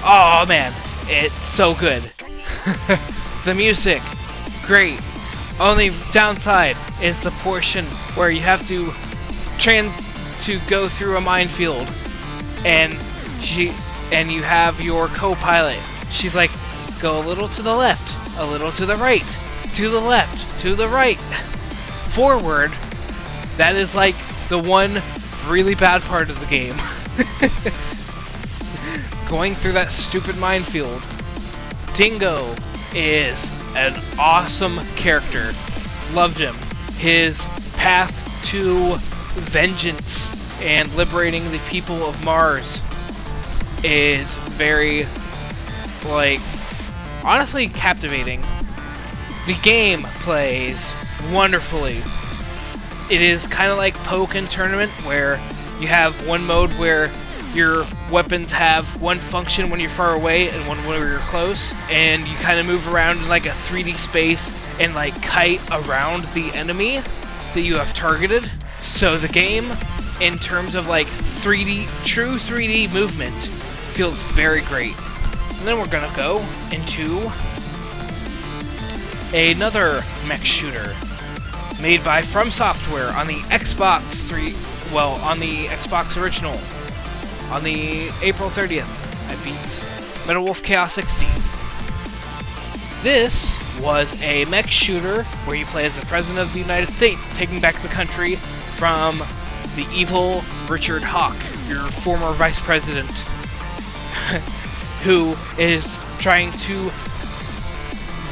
Oh man, it's so good. The music, great. Only downside is the portion where you have to go through a minefield, and you have your co-pilot. She's like, go a little to the left, a little to the right, to the left, to the right, forward. That is like the one really bad part of the game. Going through that stupid minefield. Dingo is an awesome character. Loved him. His path to vengeance and liberating the people of Mars is very, like, honestly captivating. The game plays wonderfully. It is kind of like Pokken Tournament, where you have one mode where your weapons have one function when you're far away and one when you're close, and you kind of move around in like a 3D space and like kite around the enemy that you have targeted. So the game, in terms of like 3D, true 3D movement, feels very great. And then we're gonna go into another mech shooter. made by From Software on the Xbox 3, well, on the Xbox original. On the April 30th, I beat Metal Wolf Chaos 16. This was a mech shooter where you play as the President of the United States, taking back the country from the evil Richard Hawk, your former Vice President, who is trying to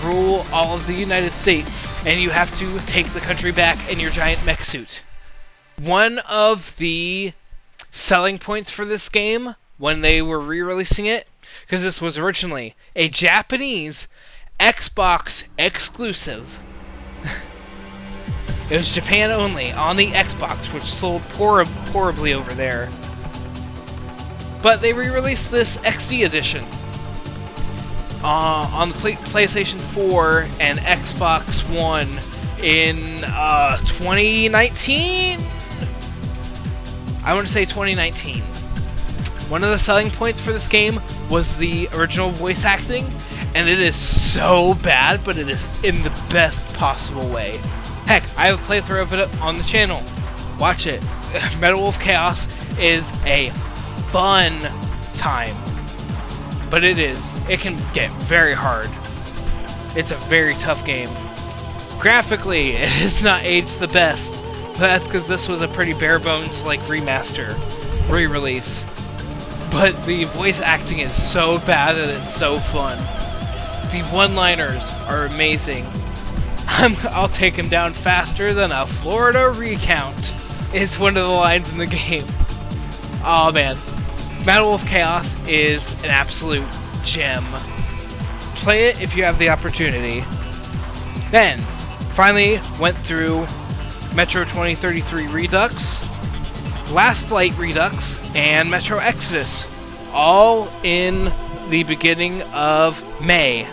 rule all of the United States, and you have to take the country back in your giant mech suit. One of the selling points for this game, when they were re-releasing it, because this was originally a Japanese Xbox exclusive. It was Japan only, on the Xbox, which sold horribly over there. But they re-released this XD edition on the PlayStation 4 and Xbox One in 2019? I want to say 2019. One of the selling points for this game was the original voice acting, and it is so bad, but it is in the best possible way. Heck, I have a playthrough of it on the channel. Watch it. Metal Wolf Chaos is a fun time, but it can get very hard. It's a very tough game. Graphically, it has not aged the best, but that's because this was a pretty bare bones like remaster, re-release. But the voice acting is so bad that it's so fun. The one-liners are amazing. I'll take him down faster than a Florida recount is one of the lines in the game. Oh man. Metal Wolf Chaos is an absolute gem. Play it if you have the opportunity. Then, finally went through Metro 2033 Redux, Last Light Redux, and Metro Exodus, all in the beginning of May.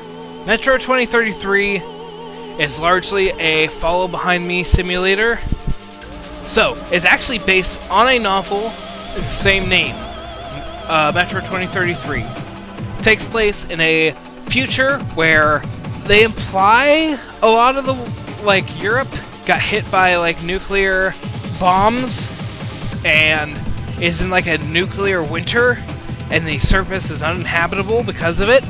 Metro 2033 is largely a follow-behind-me simulator. So, it's actually based on a novel with the same name, Metro 2033. It takes place in a future where they imply a lot of the, like, Europe got hit by, like, nuclear bombs and is in, like, a nuclear winter, and the surface is uninhabitable because of it.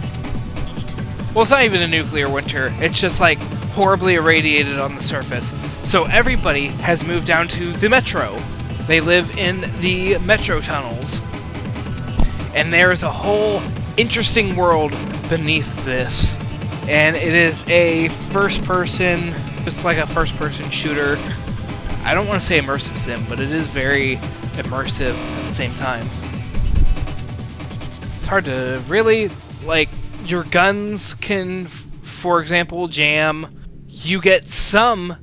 Well, it's not even a nuclear winter, it's just, like, horribly irradiated on the surface. So everybody has moved down to the metro. They live in the metro tunnels. And there's a whole interesting world beneath this. And it is a first-person, it's like a first-person shooter. I don't want to say immersive sim, but it is very immersive at the same time. It's hard to really, like, your guns can, for example, jam. You get some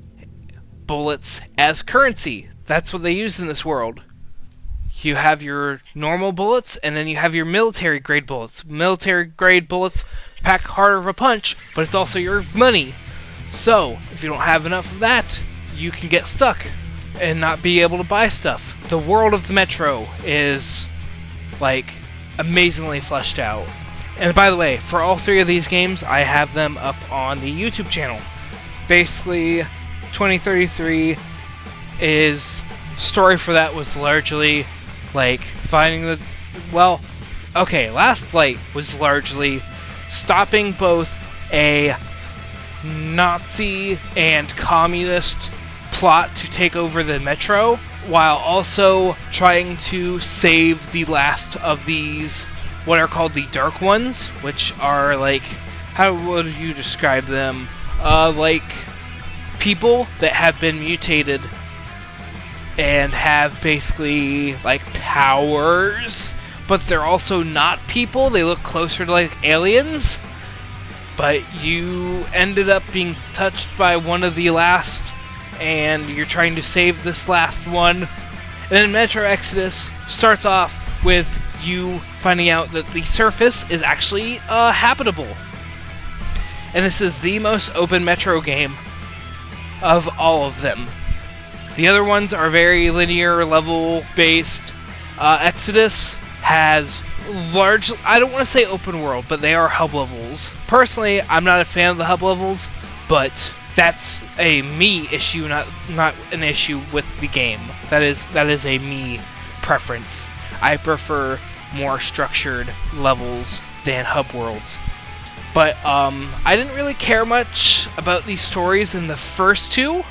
bullets as currency. That's what they use in this world. You have your normal bullets, and then you have your military-grade bullets. Military-grade bullets pack harder of a punch, but it's also your money. So, if you don't have enough of that, you can get stuck and not be able to buy stuff. The world of the Metro is, like, amazingly fleshed out. And by the way, for all three of these games, I have them up on the YouTube channel. Basically, 2033 is story for that was largely like finding the, well, okay, Last Light was largely stopping both a Nazi and communist plot to take over the metro, while also trying to save the last of these, what are called the Dark Ones, which are like, how would you describe them? Like people that have been mutated and have basically like powers, but they're also not people. They look closer to like aliens, but you ended up being touched by one of the last, and you're trying to save this last one. And then Metro Exodus starts off with you finding out that the surface is actually habitable. And this is the most open Metro game of all of them. The other ones are very linear, level-based. Exodus has large, I don't want to say open world, but they are hub levels. Personally, I'm not a fan of the hub levels, but That's a me issue, not an issue with the game. That is a me preference. I prefer more structured levels than hub worlds. But I didn't really care much about these stories in the first two,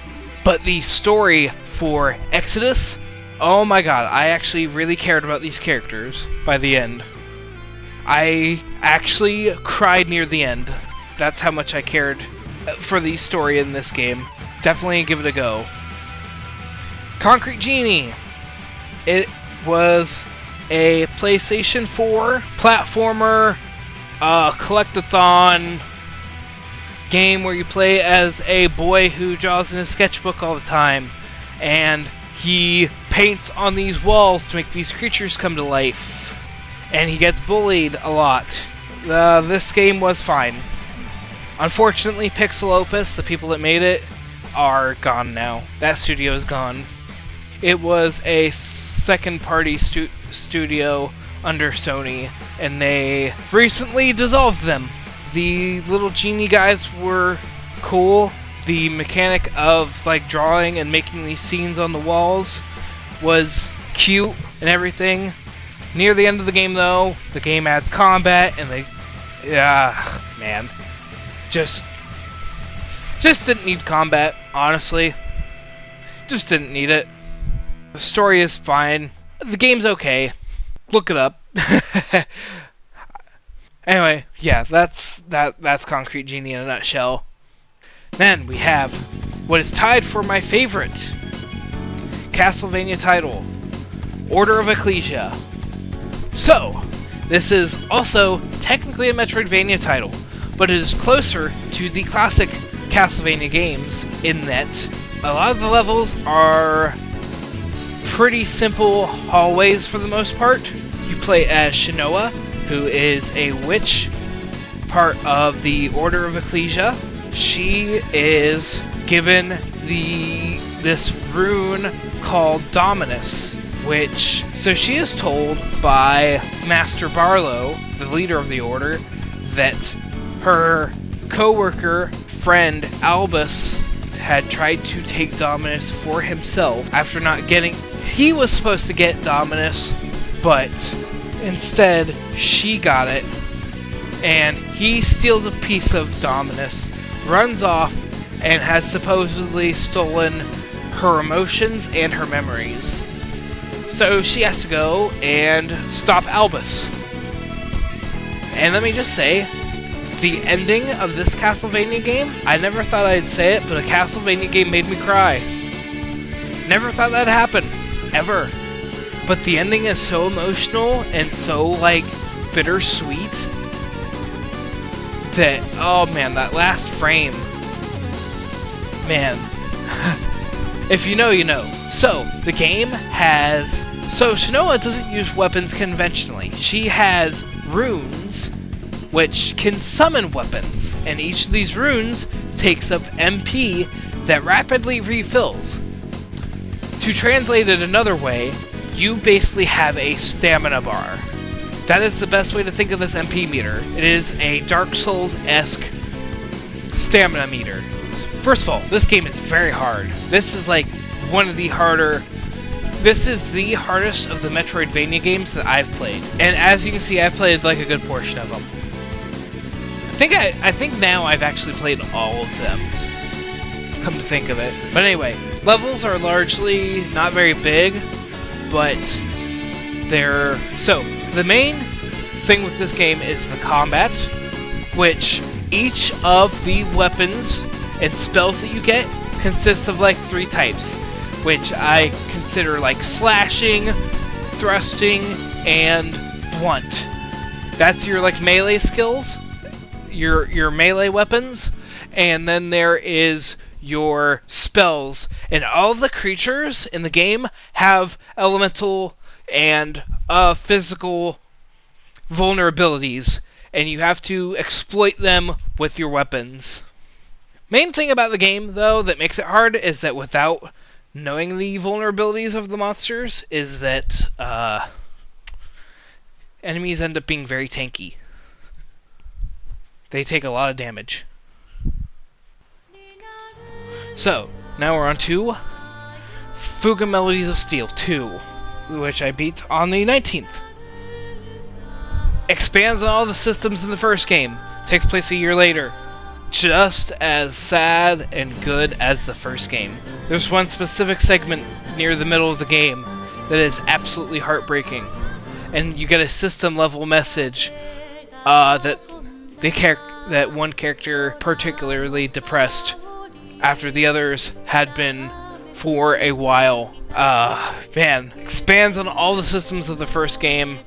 but the story for Exodus, oh my god, I actually really cared about these characters by the end. I actually cried near the end. That's how much I cared for the story in this game. Definitely give it a go. Concrete Genie. It was a PlayStation 4 platformer, collectathon game where you play as a boy who draws in his sketchbook all the time, and he paints on these walls to make these creatures come to life, and he gets bullied a lot. This game was fine. Unfortunately, Pixel Opus, the people that made it, are gone now. That studio is gone. It was a second-party studio under Sony, and they recently dissolved them. The little genie guys were cool. The mechanic of like drawing and making these scenes on the walls was cute and everything. Near the end of the game, though, the game adds combat, and man, just didn't need combat, honestly. Just didn't need it. The story is fine. The game's okay. Look it up. Anyway, yeah, that's Concrete Genie in a nutshell. Then we have what is tied for my favorite Castlevania title, Order of Ecclesia. So, this is also technically a Metroidvania title, but it is closer to the classic Castlevania games in that a lot of the levels are pretty simple hallways for the most part. You play as Shinoa, who is a witch, part of the Order of Ecclesia. She is given this rune called Dominus, so she is told by Master Barlow, the leader of the Order, that her co-worker friend Albus had tried to take Dominus for himself after not getting... He was supposed to get Dominus, but instead she got it, and he steals a piece of Dominus, runs off, and has supposedly stolen her emotions and her memories. So she has to go and stop Albus. And let me just say, the ending of this Castlevania game, I never thought I'd say it, but a Castlevania game made me cry. Never thought that'd happen. Ever. But the ending is so emotional and so, like, bittersweet that, oh man, that last frame. Man. If you know, you know. So, the game has... So, Shinoa doesn't use weapons conventionally. She has runes which can summon weapons, and each of these runes takes up MP that rapidly refills. To translate it another way, you basically have a stamina bar. That is the best way to think of this MP meter. It is a Dark Souls-esque stamina meter. First of all, this game is very hard. This is like one of the harder... This is the hardest of the Metroidvania games that I've played. And as you can see, I've played like a good portion of them. I think now I've actually played all of them, come to think of it. But anyway, levels are largely not very big, but they're... So, the main thing with this game is the combat, which each of the weapons and spells that you get consists of like 3 types, which I consider like slashing, thrusting, and blunt. That's your like melee skills, your melee weapons, and then there is your spells. And all the creatures in the game have elemental and physical vulnerabilities, and you have to exploit them with your weapons. Main thing about the game, though, that makes it hard is that without knowing the vulnerabilities of the monsters is that enemies end up being very tanky. They take a lot of damage. So, now we're on to Fuga Melodies of Steel 2, which I beat on the 19th. Expands on all the systems in the first game. Takes place a year later. Just as sad and good as the first game. There's one specific segment near the middle of the game that is absolutely heartbreaking. And you get a system level message that one character particularly depressed after the others had been for a while. Man, expands on all the systems of the first game.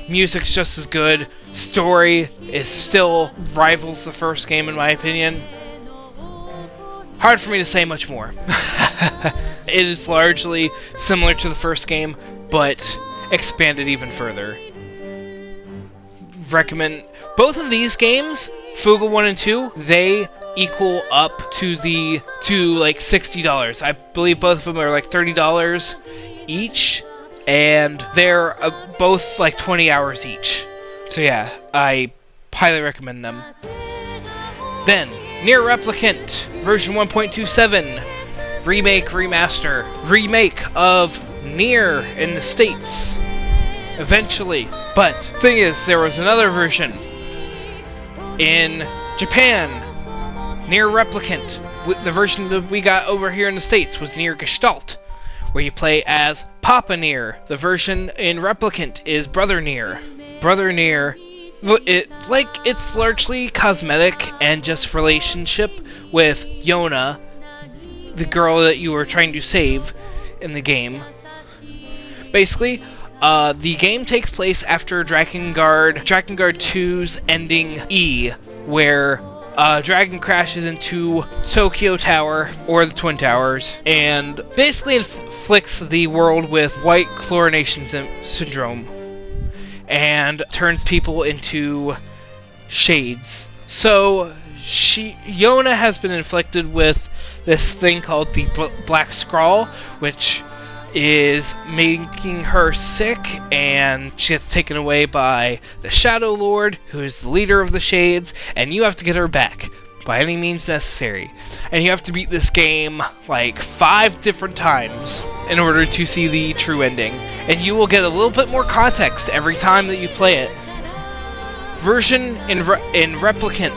Music's just as good. Story is still rivals the first game in my opinion. Hard for me to say much more. It is largely similar to the first game, but expanded even further. Recommend both of these games, Fuga 1 and 2, they equal up to like $60. I believe both of them are like $30 each, and they're both like 20 hours each. So yeah, I highly recommend them. Then, Nier Replicant, version 1.27, remake of Nier in the States, eventually. But, thing is, there was another version in Japan, Nier Replicant. The version that we got over here in the States was Nier Gestalt, where you play as Papa Nier. The version in Replicant is Brother Nier. Brother Nier, it's largely cosmetic and just relationship with Yona, the girl that you were trying to save in the game. Basically, the game takes place after Drakengard 2's ending E, where Dragon crashes into Tokyo Tower, or the Twin Towers, and basically inflicts the world with white chlorination syndrome, and turns people into shades. So, Yona has been inflicted with this thing called the Black Scrawl, which is making her sick, and she gets taken away by the Shadow Lord, who is the leader of the Shades, and you have to get her back by any means necessary. And you have to beat this game like 5 different times in order to see the true ending, and you will get a little bit more context every time that you play it. Version in Replicant,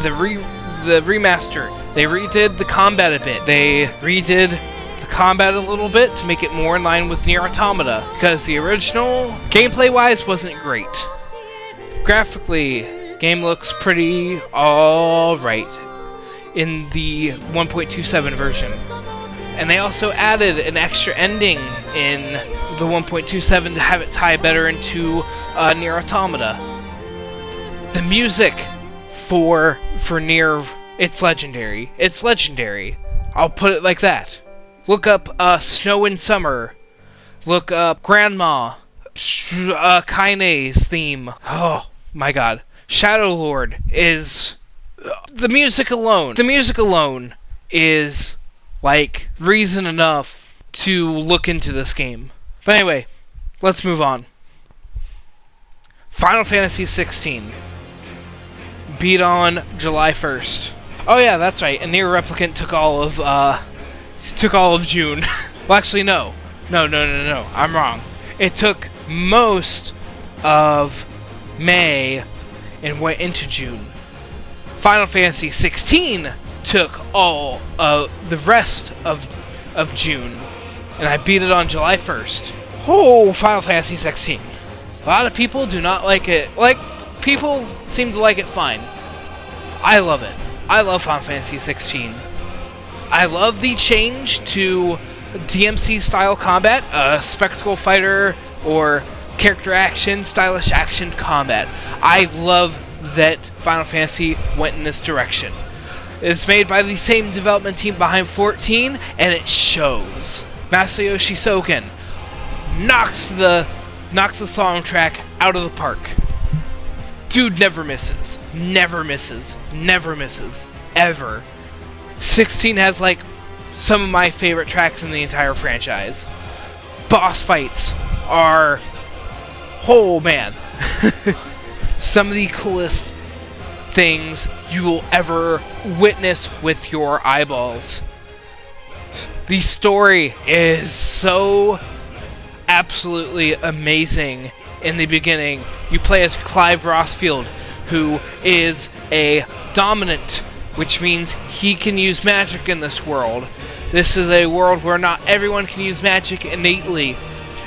the remaster, they redid the combat a bit. They redid combat a little bit to make it more in line with Nier Automata, because the original, gameplay-wise, wasn't great. Graphically, game looks pretty alright in the 1.27 version. And they also added an extra ending in the 1.27 to have it tie better into Nier Automata. The music for Nier, it's legendary. It's legendary. I'll put it like that. Look up Snow in Summer. Look up Grandma. Kaine's theme. Oh my god. Shadow Lord is... The music alone is like reason enough to look into this game. But anyway, let's move on. Final Fantasy 16. Beat on July 1st. Oh yeah, that's right. And Nier Replicant took all of June. Well, actually, no. I'm wrong. It took most of May and went into June. Final Fantasy 16 took all the rest of June, and I beat it on July 1st. Oh, Final Fantasy 16. A lot of people do not like it. People seem to like it fine. I love it. I love Final Fantasy 16. I love the change to DMC-style combat, spectacle fighter, or character action, stylish action combat. I love that Final Fantasy went in this direction. It's made by the same development team behind 14, and it shows. Masayoshi Soken knocks the soundtrack out of the park. Dude never misses. Never misses. Never misses. Ever. 16 has like some of my favorite tracks in the entire franchise. Boss fights are, oh man, some of the coolest things you will ever witness with your eyeballs. The story is so absolutely amazing. In the beginning, you play as Clive Rossfield, who is a dominant, which means he can use magic in this world. This is a world where not everyone can use magic innately,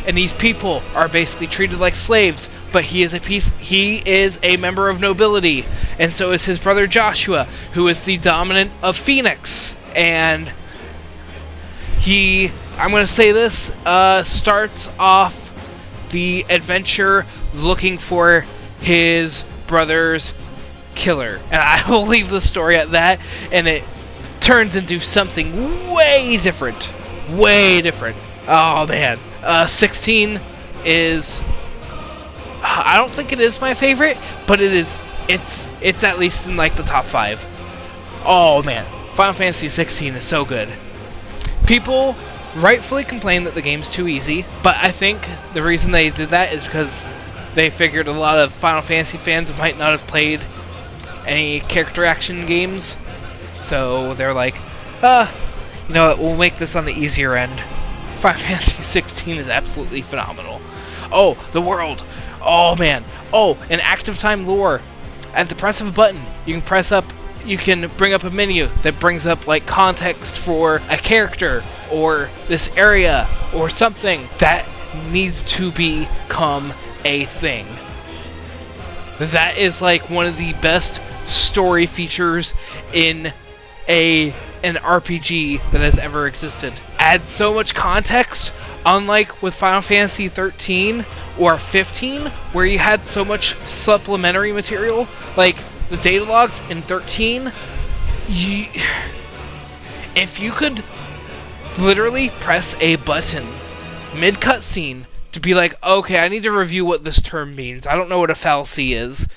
and these people are basically treated like slaves, but he is a member of nobility, and so is his brother Joshua, who is the dominant of Phoenix. And I'm going to say this, starts off the adventure looking for his brother's killer. And I will leave the story at that, and it turns into something way different. Way different. Oh man. 16 is... I don't think it is my favorite, but it's at least in like the top 5. Oh man. Final Fantasy 16 is so good. People rightfully complain that the game's too easy, but I think the reason they did that is because they figured a lot of Final Fantasy fans might not have played any character action games, so they're like, you know what, we'll make this on the easier end. Final Fantasy 16 is absolutely phenomenal. Oh, the world. Oh man. Oh, an active time lore. At the press of a button, you can bring up a menu that brings up like context for a character or this area or something that needs to become a thing. That is like one of the best story features in an RPG that has ever existed. Adds so much context, unlike with Final Fantasy 13 or 15, where you had so much supplementary material, like the data logs in 13. If you could literally press a button mid cutscene to be like, okay, I need to review what this term means. I don't know what a fallacy is.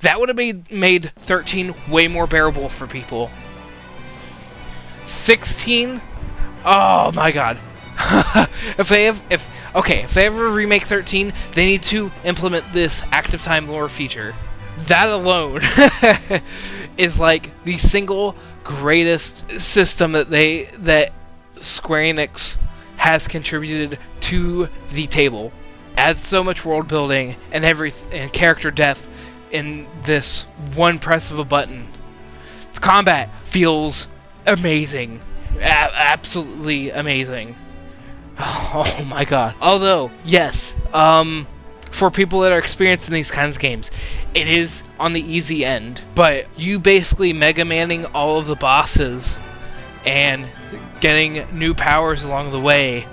That would have made 13 way more bearable for people. 16, oh my god. if they ever remake 13, they need to implement this active time lore feature. That alone is like the single greatest system that Square Enix has contributed to the table. Adds so much world building and character depth in this one press of a button. The combat feels amazing. Absolutely amazing. Oh my god. Although, yes, for people that are experienced in these kinds of games, it is on the easy end. But you basically Mega Manning all of the bosses and getting new powers along the way,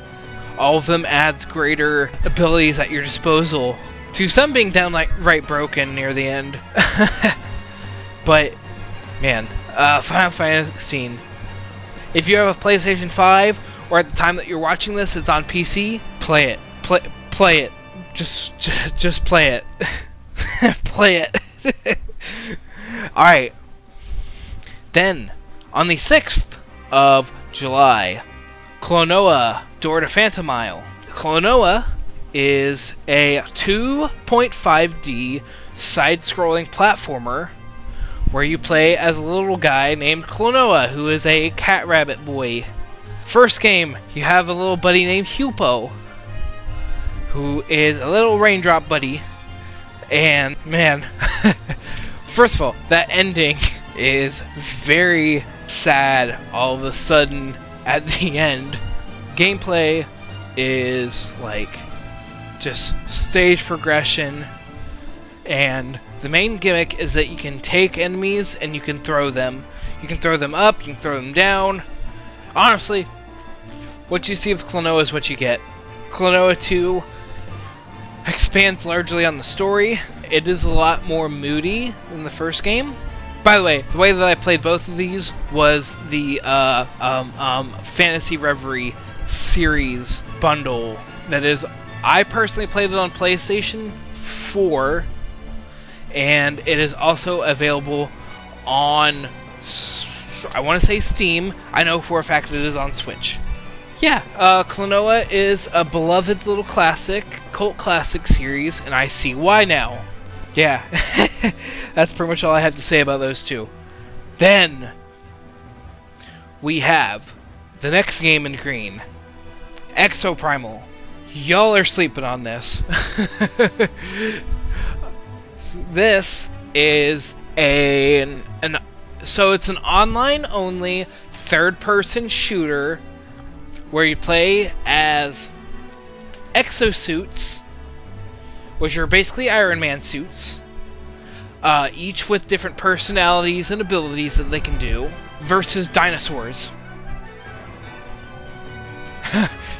all of them adds greater abilities at your disposal, to some being downright broken near the end. But, man, Final Fantasy 16. If you have a PlayStation 5, or at the time that you're watching this, it's on PC, play it. Play it. Just play it. Play it. Alright. Then, on the 6th of July, Klonoa Door to Phantomile. Klonoa is a 2.5D side-scrolling platformer where you play as a little guy named Klonoa, who is a cat rabbit boy. First game, you have a little buddy named Hupo, who is a little raindrop buddy. And man, first of all, that ending is very sad all of a sudden at the end. Gameplay is like just stage progression, and the main gimmick is that you can take enemies and you can throw them. You can throw them up, you can throw them down. Honestly, what you see of Klonoa is what you get. Klonoa 2 expands largely on the story. It is a lot more moody than the first game. By the way that I played both of these was the Fantasy Reverie series bundle. That is, I personally played it on PlayStation 4, and it is also available on, I want to say Steam. I know for a fact it is on Switch. Yeah, Klonoa is a beloved little classic, cult classic series, and I see why now. Yeah, that's pretty much all I have to say about those two. Then we have the next game in green, Exoprimal. Y'all are sleeping on this. This is so it's an online-only third-person shooter where you play as exosuits, which are basically Iron Man suits, each with different personalities and abilities that they can do, versus dinosaurs.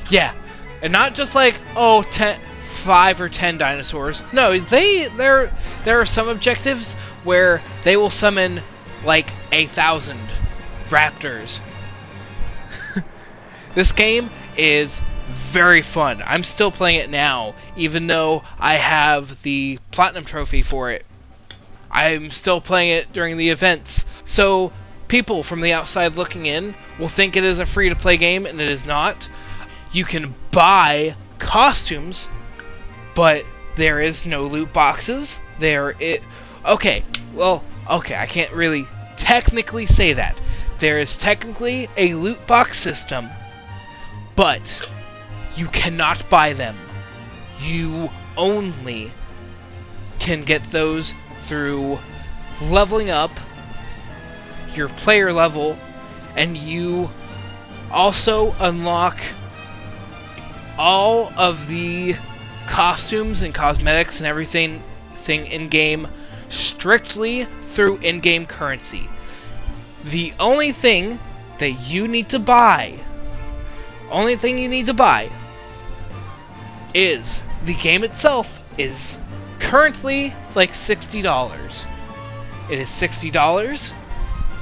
Yeah, and not just like 5 or 10 dinosaurs. No, there are some objectives where they will summon like 1,000 raptors. This game is very fun. I'm still playing it now, even though I have the platinum trophy for it. I'm still playing it during the events. So people from the outside looking in will think it is a free-to-play game, and it is not. You can buy costumes, but there is no loot boxes. Okay, I can't really technically say that. There is technically a loot box system, but you cannot buy them. You only can get those through leveling up your player level, and you also unlock all of the costumes and cosmetics and everything in-game strictly through in-game currency. The only thing that you need to buy is the game itself is currently like $60. It is $60,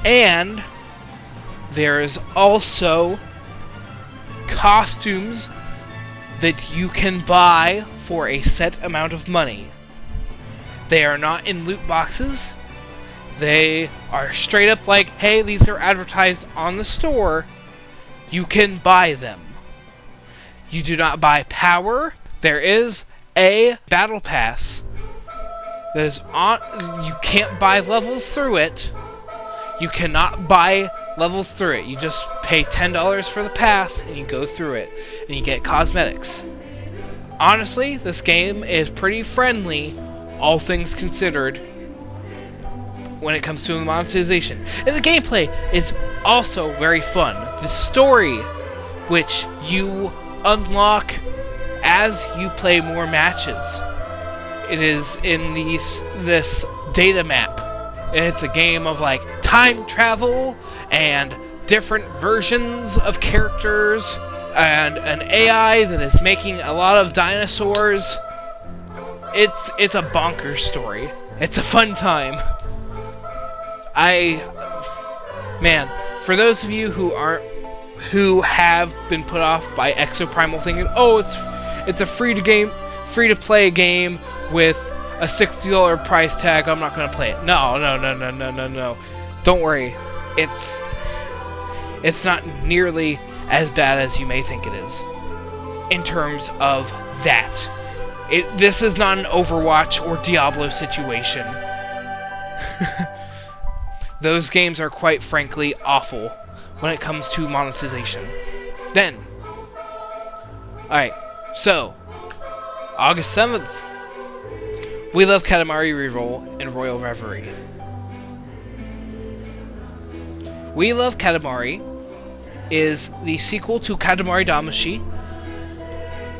and there is also costumes that you can buy for a set amount of money. They are not in loot boxes. They are straight up like, hey, these are advertised on the store. You can buy them. You do not buy power. There is a battle pass that is on. You can't buy levels through it. You cannot buy levels through it. You just pay $10 for the pass and you go through it and you get cosmetics. Honestly, this game is pretty friendly, all things considered, when it comes to the monetization. And the gameplay is also very fun. The story, which you unlock as you play more matches. It is in this data map, and it's a game of like time travel and different versions of characters and an AI that is making a lot of dinosaurs. It's a bonkers story. It's a fun time. For those of you who have been put off by Exoprimal thinking, oh, it's a free to play game with a $60 price tag, I'm not gonna play it. No. Don't worry. It's not nearly as bad as you may think it is. In terms of that. This is not an Overwatch or Diablo situation. Those games are quite frankly awful when it comes to monetization. Then, alright, so, August 7th, We Love Katamari Reroll and Royal Reverie. We Love Katamari is the sequel to Katamari Damacy,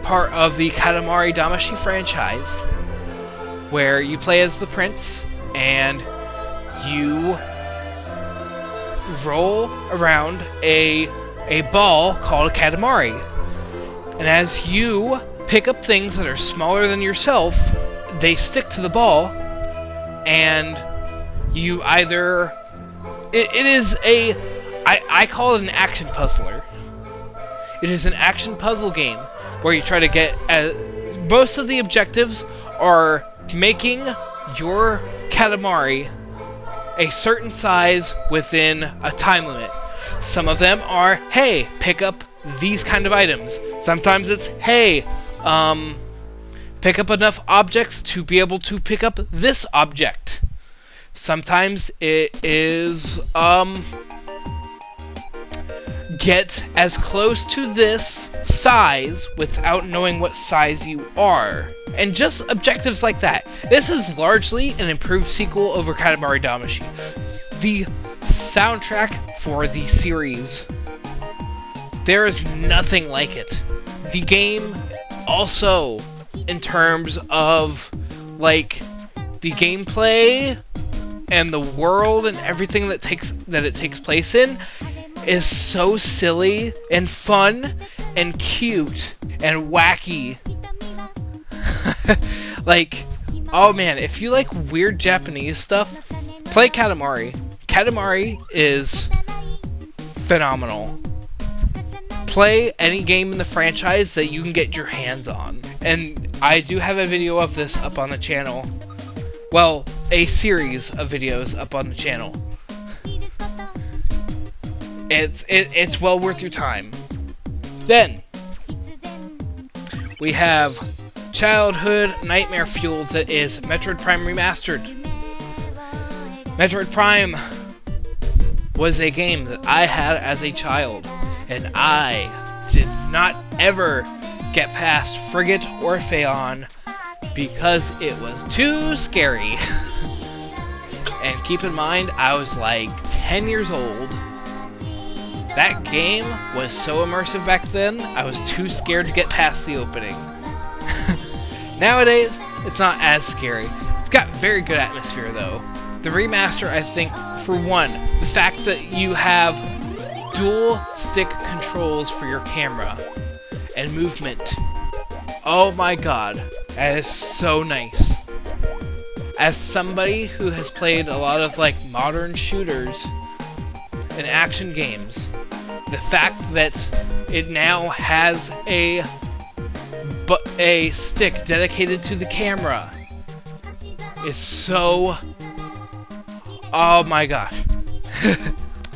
part of the Katamari Damacy franchise, where you play as the prince and you roll around a ball called a Katamari. And as you pick up things that are smaller than yourself, they stick to the ball, and you either... It is I call it an action puzzler. It is an action puzzle game where you try to get... most of the objectives are making your Katamari a certain size within a time limit. Some of them are, hey, pick up these kind of items. Sometimes it's, hey, pick up enough objects to be able to pick up this object. Sometimes it is, get as close to this size without knowing what size you are. And just objectives like that. This is largely an improved sequel over Katamari Damacy. The soundtrack for the series, there is nothing like it. The game also, in terms of like the gameplay and the world and everything that it takes place in, is so silly and fun and cute and wacky. Like, oh man, if you like weird Japanese stuff, play Katamari. Katamari is phenomenal. Play any game in the franchise that you can get your hands on. And I do have a video of this up on the channel. Well, a series of videos up on the channel. It's well worth your time. Then we have childhood nightmare fuel that is Metroid Prime Remastered. Metroid Prime was a game that I had as a child, and I did not ever get past Frigate or Phaon because it was too scary. And keep in mind, I was like 10 years old. That game was so immersive back then, I was too scared to get past the opening. Nowadays, it's not as scary. It's got very good atmosphere though. The remaster, I think, for one, the fact that you have dual stick controls for your camera and movement. Oh my god, that is so nice. As somebody who has played a lot of like modern shooters and action games, the fact that it now has a stick dedicated to the camera is so... oh my gosh.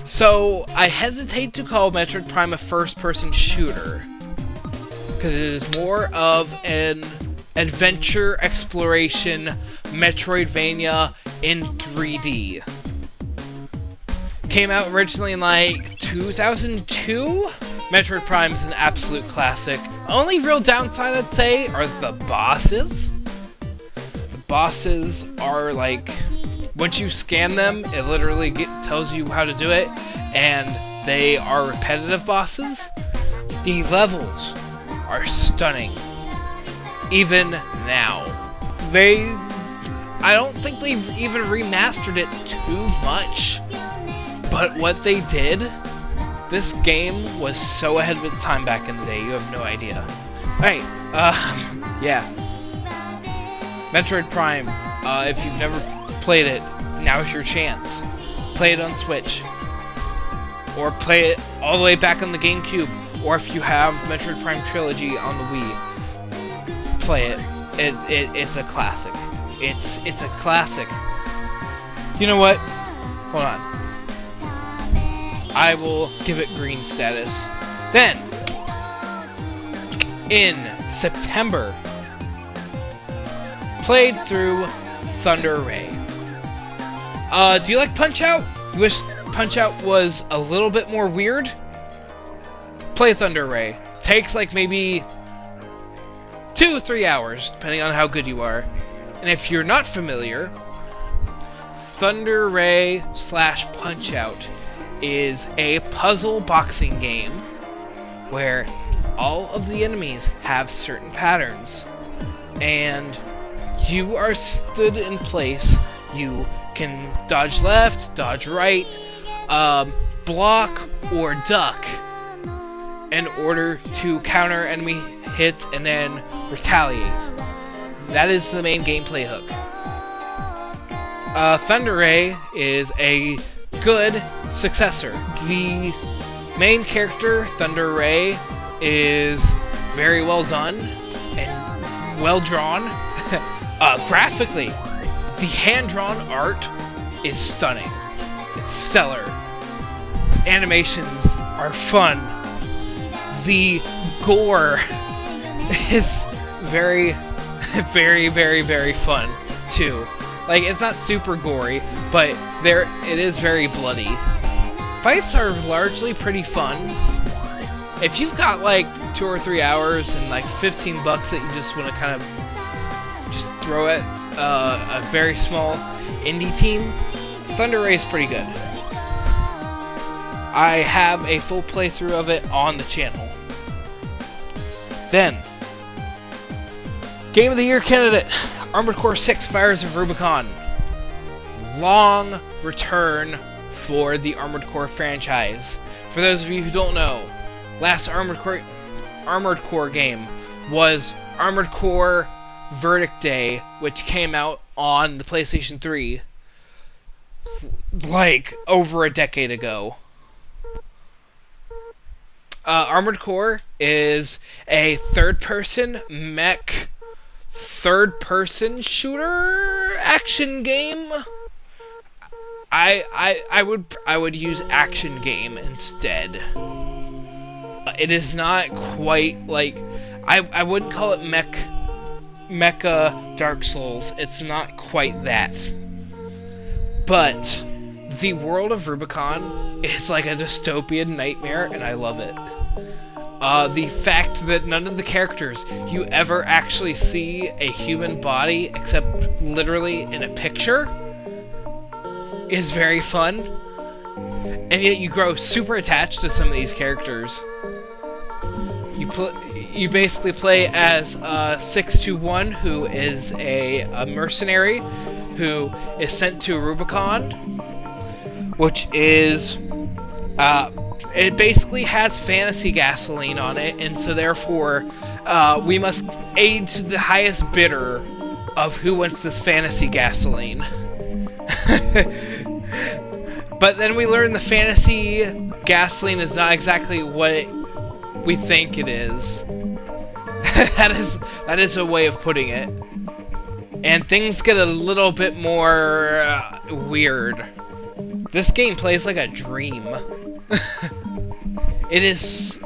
So, I hesitate to call Metroid Prime a first-person shooter, because it is more of an adventure exploration Metroidvania in 3D. Came out originally in like 2002? Metroid Prime is an absolute classic. Only real downside I'd say are the bosses. The bosses are like, once you scan them, it literally tells you how to do it, and they are repetitive bosses. The levels are stunning. Even now. I don't think they've even remastered it too much, but what they did, this game was so ahead of its time back in the day, you have no idea. Alright, yeah. Metroid Prime, if you've never played it, now's your chance. Play it on Switch. Or play it all the way back on the GameCube. Or if you have Metroid Prime Trilogy on the Wii, play it. It's a classic. It's a classic. You know what? Hold on. I will give it green status. Then, in September, played through Thunder Ray. Do you like Punch-Out? You wish Punch-Out was a little bit more weird? Play Thunder Ray. Takes like maybe 2 or 3 hours, depending on how good you are. And if you're not familiar, Thunder Ray / Punch-Out is a puzzle boxing game where all of the enemies have certain patterns, and you are stood in place. You can dodge left, dodge right, block, or duck in order to counter enemy hits and then retaliate. That is the main gameplay hook. Thunder Ray is a good successor. The main character, Thunder Ray, is very well done and well drawn. Graphically, the hand-drawn art is stunning. It's stellar. Animations are fun. The gore is very, very, very, very fun, too. Like, it's not super gory, but it is very bloody. Fights are largely pretty fun. if you've got like 2 or 3 hours and like $15 that you just want to kind of just throw at a very small indie team, Thunder Ray is pretty good. I have a full playthrough of it on the channel. Then, Game of the Year candidate, Armored Core 6 Fires of Rubicon. Long return for the Armored Core franchise. For those of you who don't know, last Armored Core game was Armored Core Verdict Day, which came out on the PlayStation 3 like over a decade ago. Armored Core is a third-person mech, third-person shooter action game. I would use action game instead. It is not quite like I wouldn't call it mecha Dark Souls. It's not quite that. But the world of Rubicon is like a dystopian nightmare, and I love it. The fact that none of the characters you ever actually see a human body except literally in a picture is very fun, and yet you grow super attached to some of these characters. You basically play as 621, who is a mercenary who is sent to Rubicon, which is it basically has fantasy gasoline on it, and so therefore we must aid to the highest bidder of who wants this fantasy gasoline. But then we learn the fantasy gasoline is not exactly what we think it is. That is a way of putting it. And things get a little bit more weird. This game plays like a dream. It is,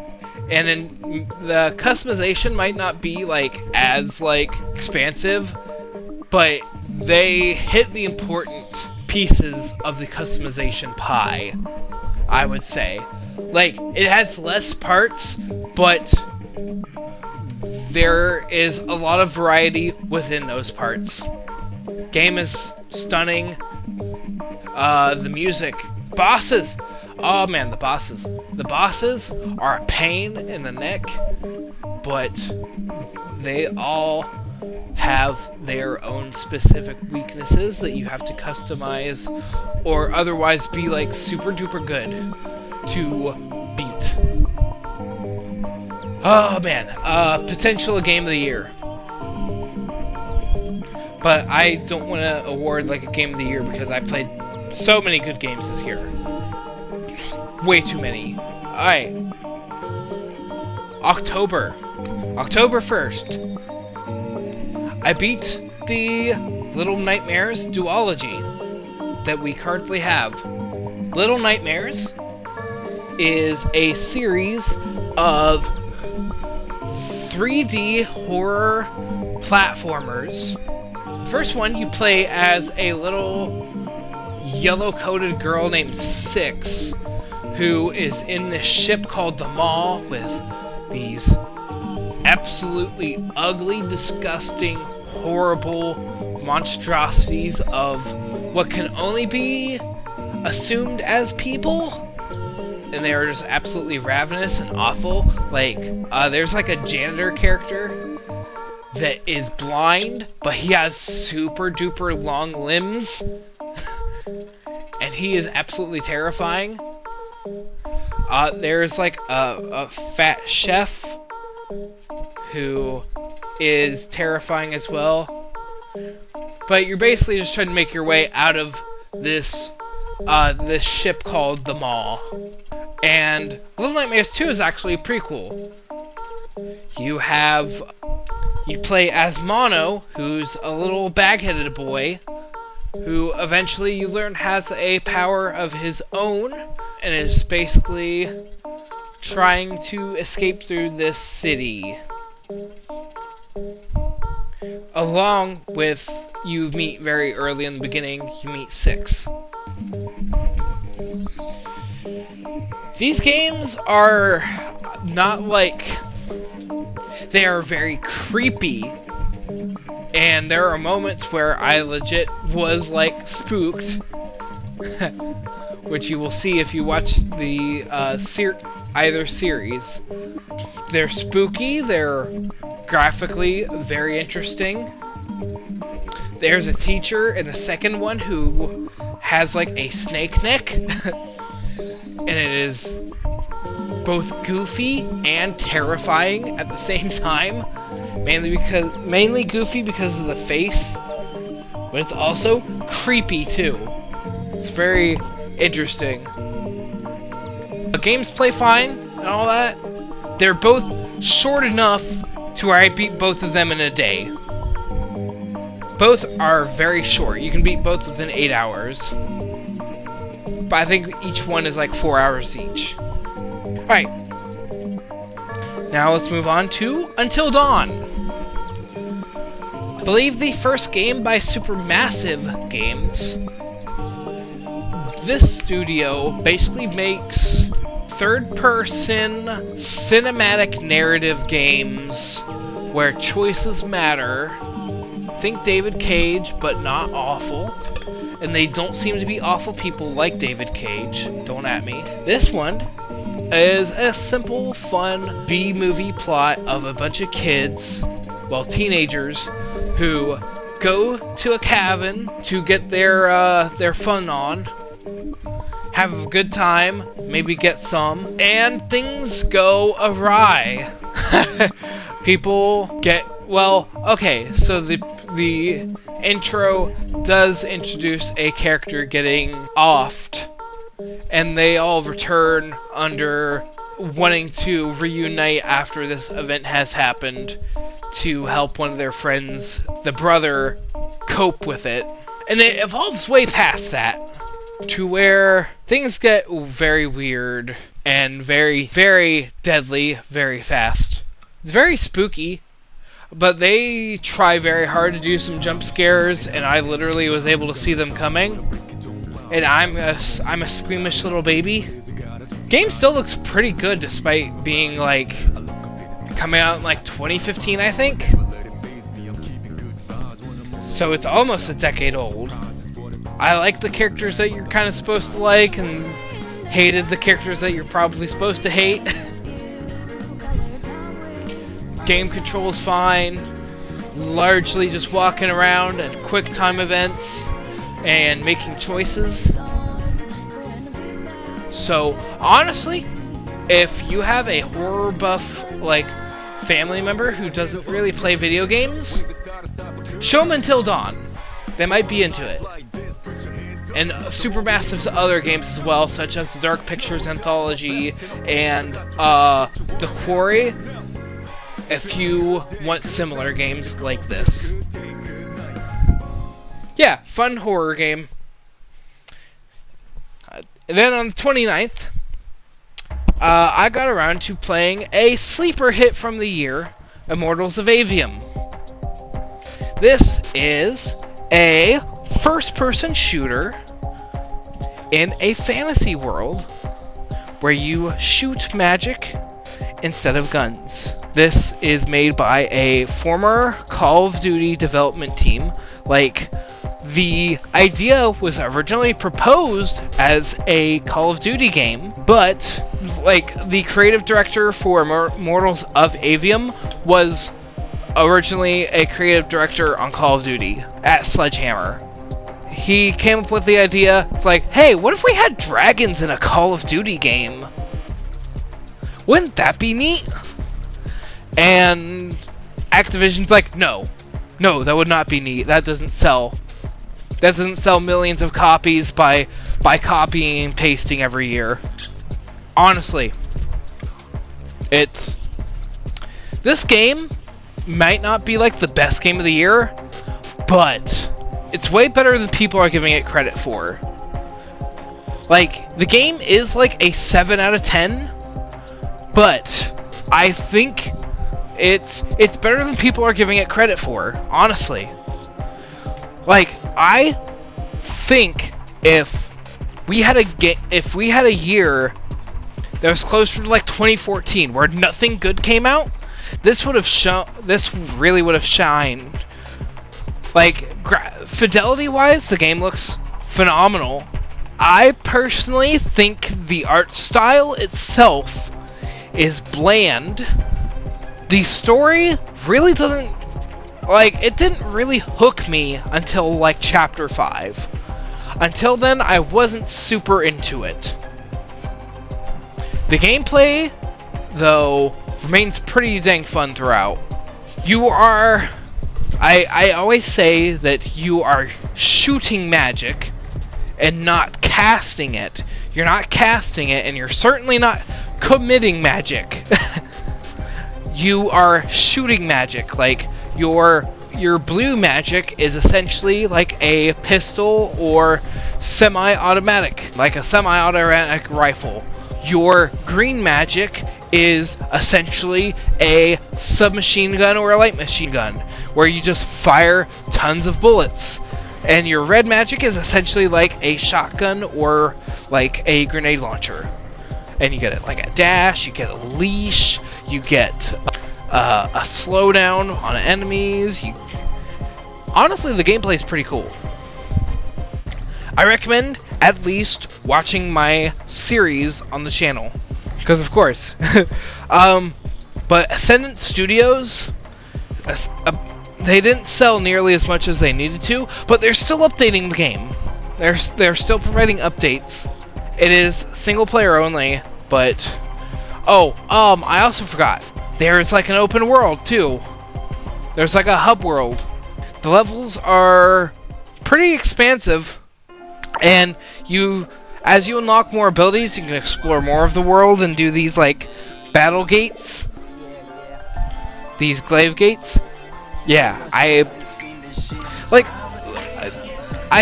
and then the customization might not be like as like expansive, but they hit the important pieces of the customization pie, I would say. Like, it has less parts, but there is a lot of variety within those parts. Game is stunning. The music, bosses. Oh man, the bosses. The bosses are a pain in the neck, but they all have their own specific weaknesses that you have to customize or otherwise be like super duper good to beat. Oh man, potential game of the year. But I don't want to award like a game of the year because I played so many good games this year. Way too many. Alright. October 1st. I beat the Little Nightmares duology that we currently have. Little Nightmares is a series of 3D horror platformers. First one, you play as a little yellow-coated girl named Six, who is in this ship called the Maw with these absolutely ugly, disgusting, horrible monstrosities of what can only be assumed as people. And they are just absolutely ravenous and awful. Like, there's like a janitor character that is blind, but he has super duper long limbs. And he is absolutely terrifying. There's like a fat chef who is terrifying as well. But you're basically just trying to make your way out of this ship called the Maw. And Little Nightmares 2 is actually a prequel. You play as Mono, who's a little bag-headed boy, who eventually you learn has a power of his own, and is basically trying to escape through this city. Along with, you meet very early in the beginning, you meet Six. These games are not like they are very creepy, and there are moments where I legit was like spooked, which you will see if you watch the either series. They're spooky, they're graphically very interesting. There's a teacher in the second one who has like a snake neck, and it is both goofy and terrifying at the same time. Mainly goofy because of the face, but it's also creepy too. It's very interesting. The games play fine and all that. They're both short enough to where I beat both of them in a day. Both are very short. You can beat both within 8 hours. But I think each one is like 4 hours each. Alright. Now let's move on to Until Dawn. I believe the first game by Supermassive Games. This studio basically makes third-person cinematic narrative games where choices matter. Think David Cage, but not awful. And they don't seem to be awful people like David Cage. Don't at me. This one is a simple, fun B-movie plot of a bunch of kids, well, teenagers, who go to a cabin to get their fun on, have a good time, maybe get some, and things go awry. People get, well, okay, so the intro does introduce a character getting offed, and they all return under wanting to reunite after this event has happened to help one of their friends, the brother, cope with it. And it evolves way past that to where things get very weird and very, very deadly very fast. It's very spooky, but they try very hard to do some jump scares, and I literally was able to see them coming. And I'm a squeamish little baby. Game still looks pretty good despite being like coming out in like 2015, I think. So it's almost a decade old. I like the characters that you're kind of supposed to like, and hated the characters that you're probably supposed to hate. Game control is fine. Largely just walking around and quick time events and making choices. So honestly, if you have a horror buff like family member who doesn't really play video games, show them Until Dawn. They might be into it. And Supermassive's other games as well, such as the Dark Pictures Anthology and The Quarry, if you want similar games like this. Yeah, fun horror game. And then on the 29th, I got around to playing a sleeper hit from the year, Immortals of Avium. This is a first-person shooter in a fantasy world where you shoot magic instead of guns. This is made by a former Call of Duty development team. Like, the idea was originally proposed as a Call of Duty game, but like the creative director for Immortals of Avium was originally a creative director on Call of Duty at Sledgehammer. He came up with the idea, it's like, hey, what if we had dragons in a Call of Duty game? Wouldn't that be neat? And Activision's like, no, that would not be neat. That doesn't sell. That doesn't sell millions of copies by copying and pasting every year. Honestly, this game might not be like the best game of the year, but it's way better than people are giving it credit for. Like, the game is like a 7 out of 10, but I think it's better than people are giving it credit for, honestly. Like, I think if we had a year that was closer to like 2014, where nothing good came out, this really would have shined. Like, fidelity-wise, the game looks phenomenal. I personally think the art style itself is bland. The story really doesn't, like, it didn't really hook me until, like, Chapter 5. Until then, I wasn't super into it. The gameplay, though, remains pretty dang fun throughout. You are... I always say that you are shooting magic and not casting it. You're not casting it, and you're certainly not committing magic. You are shooting magic. Like, your blue magic is essentially like a pistol or semi-automatic, like a semi-automatic rifle. Your green magic is essentially a submachine gun or a light machine gun, where you just fire tons of bullets. And your red magic is essentially like a shotgun or like a grenade launcher. And you get it like a dash, you get a leash, you get a slowdown on enemies. Honestly, the gameplay is pretty cool. I recommend at least watching my series on the channel, because of course. But Ascendant Studios, they didn't sell nearly as much as they needed to, but they're still updating the game. They're still providing updates. It is single player only, but I also forgot. There's like an open world too. There's like a hub world. The levels are pretty expansive, and as you unlock more abilities, you can explore more of the world and do these like battle gates. These glaive gates. Yeah, I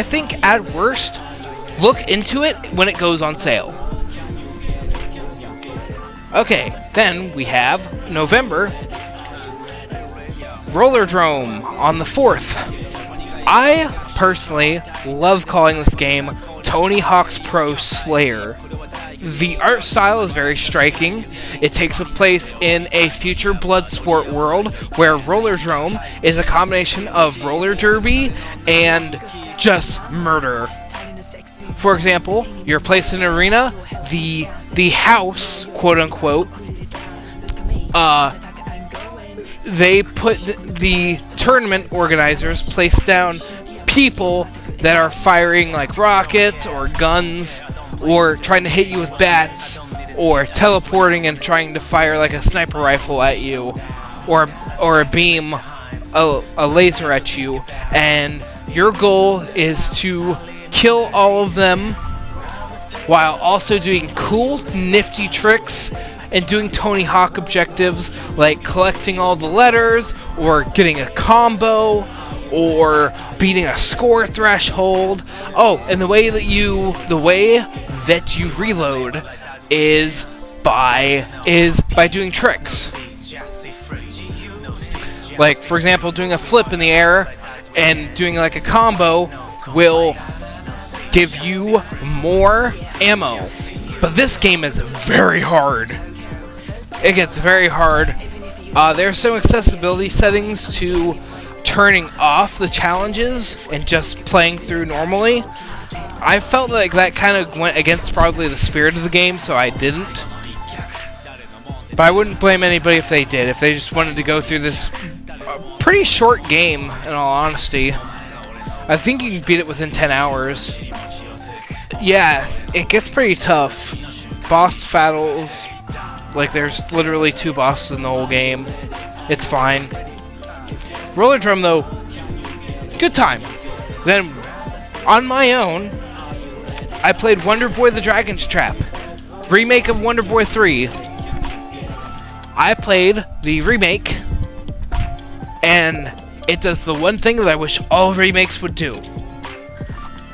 think at worst, look into it when it goes on sale. Okay, then we have November, Rollerdrome on the 4th. I personally love calling this game Tony Hawk's Pro Slayer. The art style is very striking. It takes place in a future blood sport world where Rollerdrome is a combination of roller derby and just murder. For example, you're placed in an arena, the house, quote unquote, they put the tournament organizers place down people that are firing like rockets or guns, or trying to hit you with bats, or teleporting and trying to fire like a sniper rifle at you, or a beam, a laser at you, and your goal is to kill all of them while also doing cool, nifty tricks and doing Tony Hawk objectives like collecting all the letters, or getting a combo, or beating a score threshold. Oh, and the way that you reload is by doing tricks. Like, for example, doing a flip in the air and doing like a combo will give you more ammo. But this game is very hard. It gets very hard. There's some accessibility settings to turning off the challenges and just playing through normally. I felt like that kind of went against probably the spirit of the game, so I didn't. But I wouldn't blame anybody if they did, if they just wanted to go through this pretty short game, in all honesty. I think you can beat it within 10 hours. Yeah, it gets pretty tough. Boss battles, like there's literally 2 bosses in the whole game. It's fine. Rollerdrome, though, good time. Then, on my own, I played Wonder Boy the Dragon's Trap, remake of Wonder Boy 3. I played the remake, and it does the one thing that I wish all remakes would do.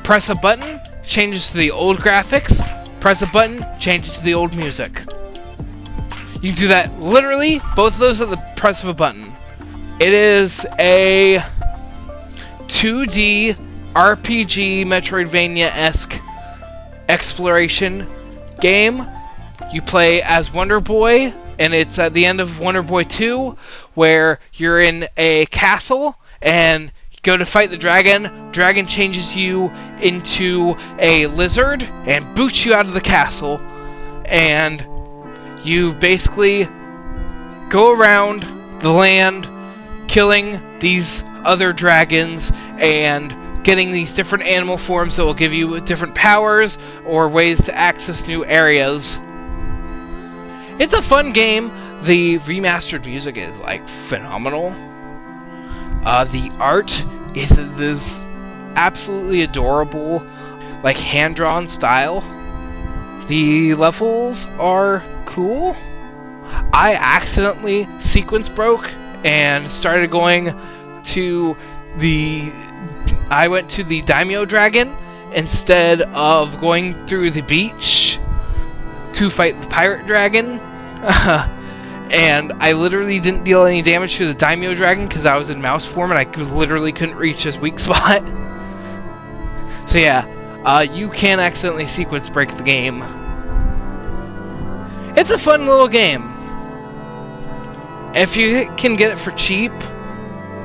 Press a button, changes to the old graphics. Press a button, changes to the old music. You can do that literally, both of those at the press of a button. It is a 2D RPG Metroidvania-esque exploration game you play as Wonder Boy, and it's at the end of Wonder Boy 2, where you're in a castle, and you go to fight the dragon. Dragon changes you into a lizard, and boots you out of the castle, and you basically go around the land, killing these other dragons, and getting these different animal forms that will give you different powers or ways to access new areas. It's a fun game. The remastered music is like phenomenal. The art is this absolutely adorable, like hand-drawn style. The levels are cool. I accidentally sequence broke and started going to I went to the Daimyo Dragon instead of going through the beach to fight the Pirate Dragon. And I literally didn't deal any damage to the Daimyo Dragon because I was in mouse form and I literally couldn't reach his weak spot. So yeah, you can accidentally sequence break the game. It's a fun little game. If you can get it for cheap,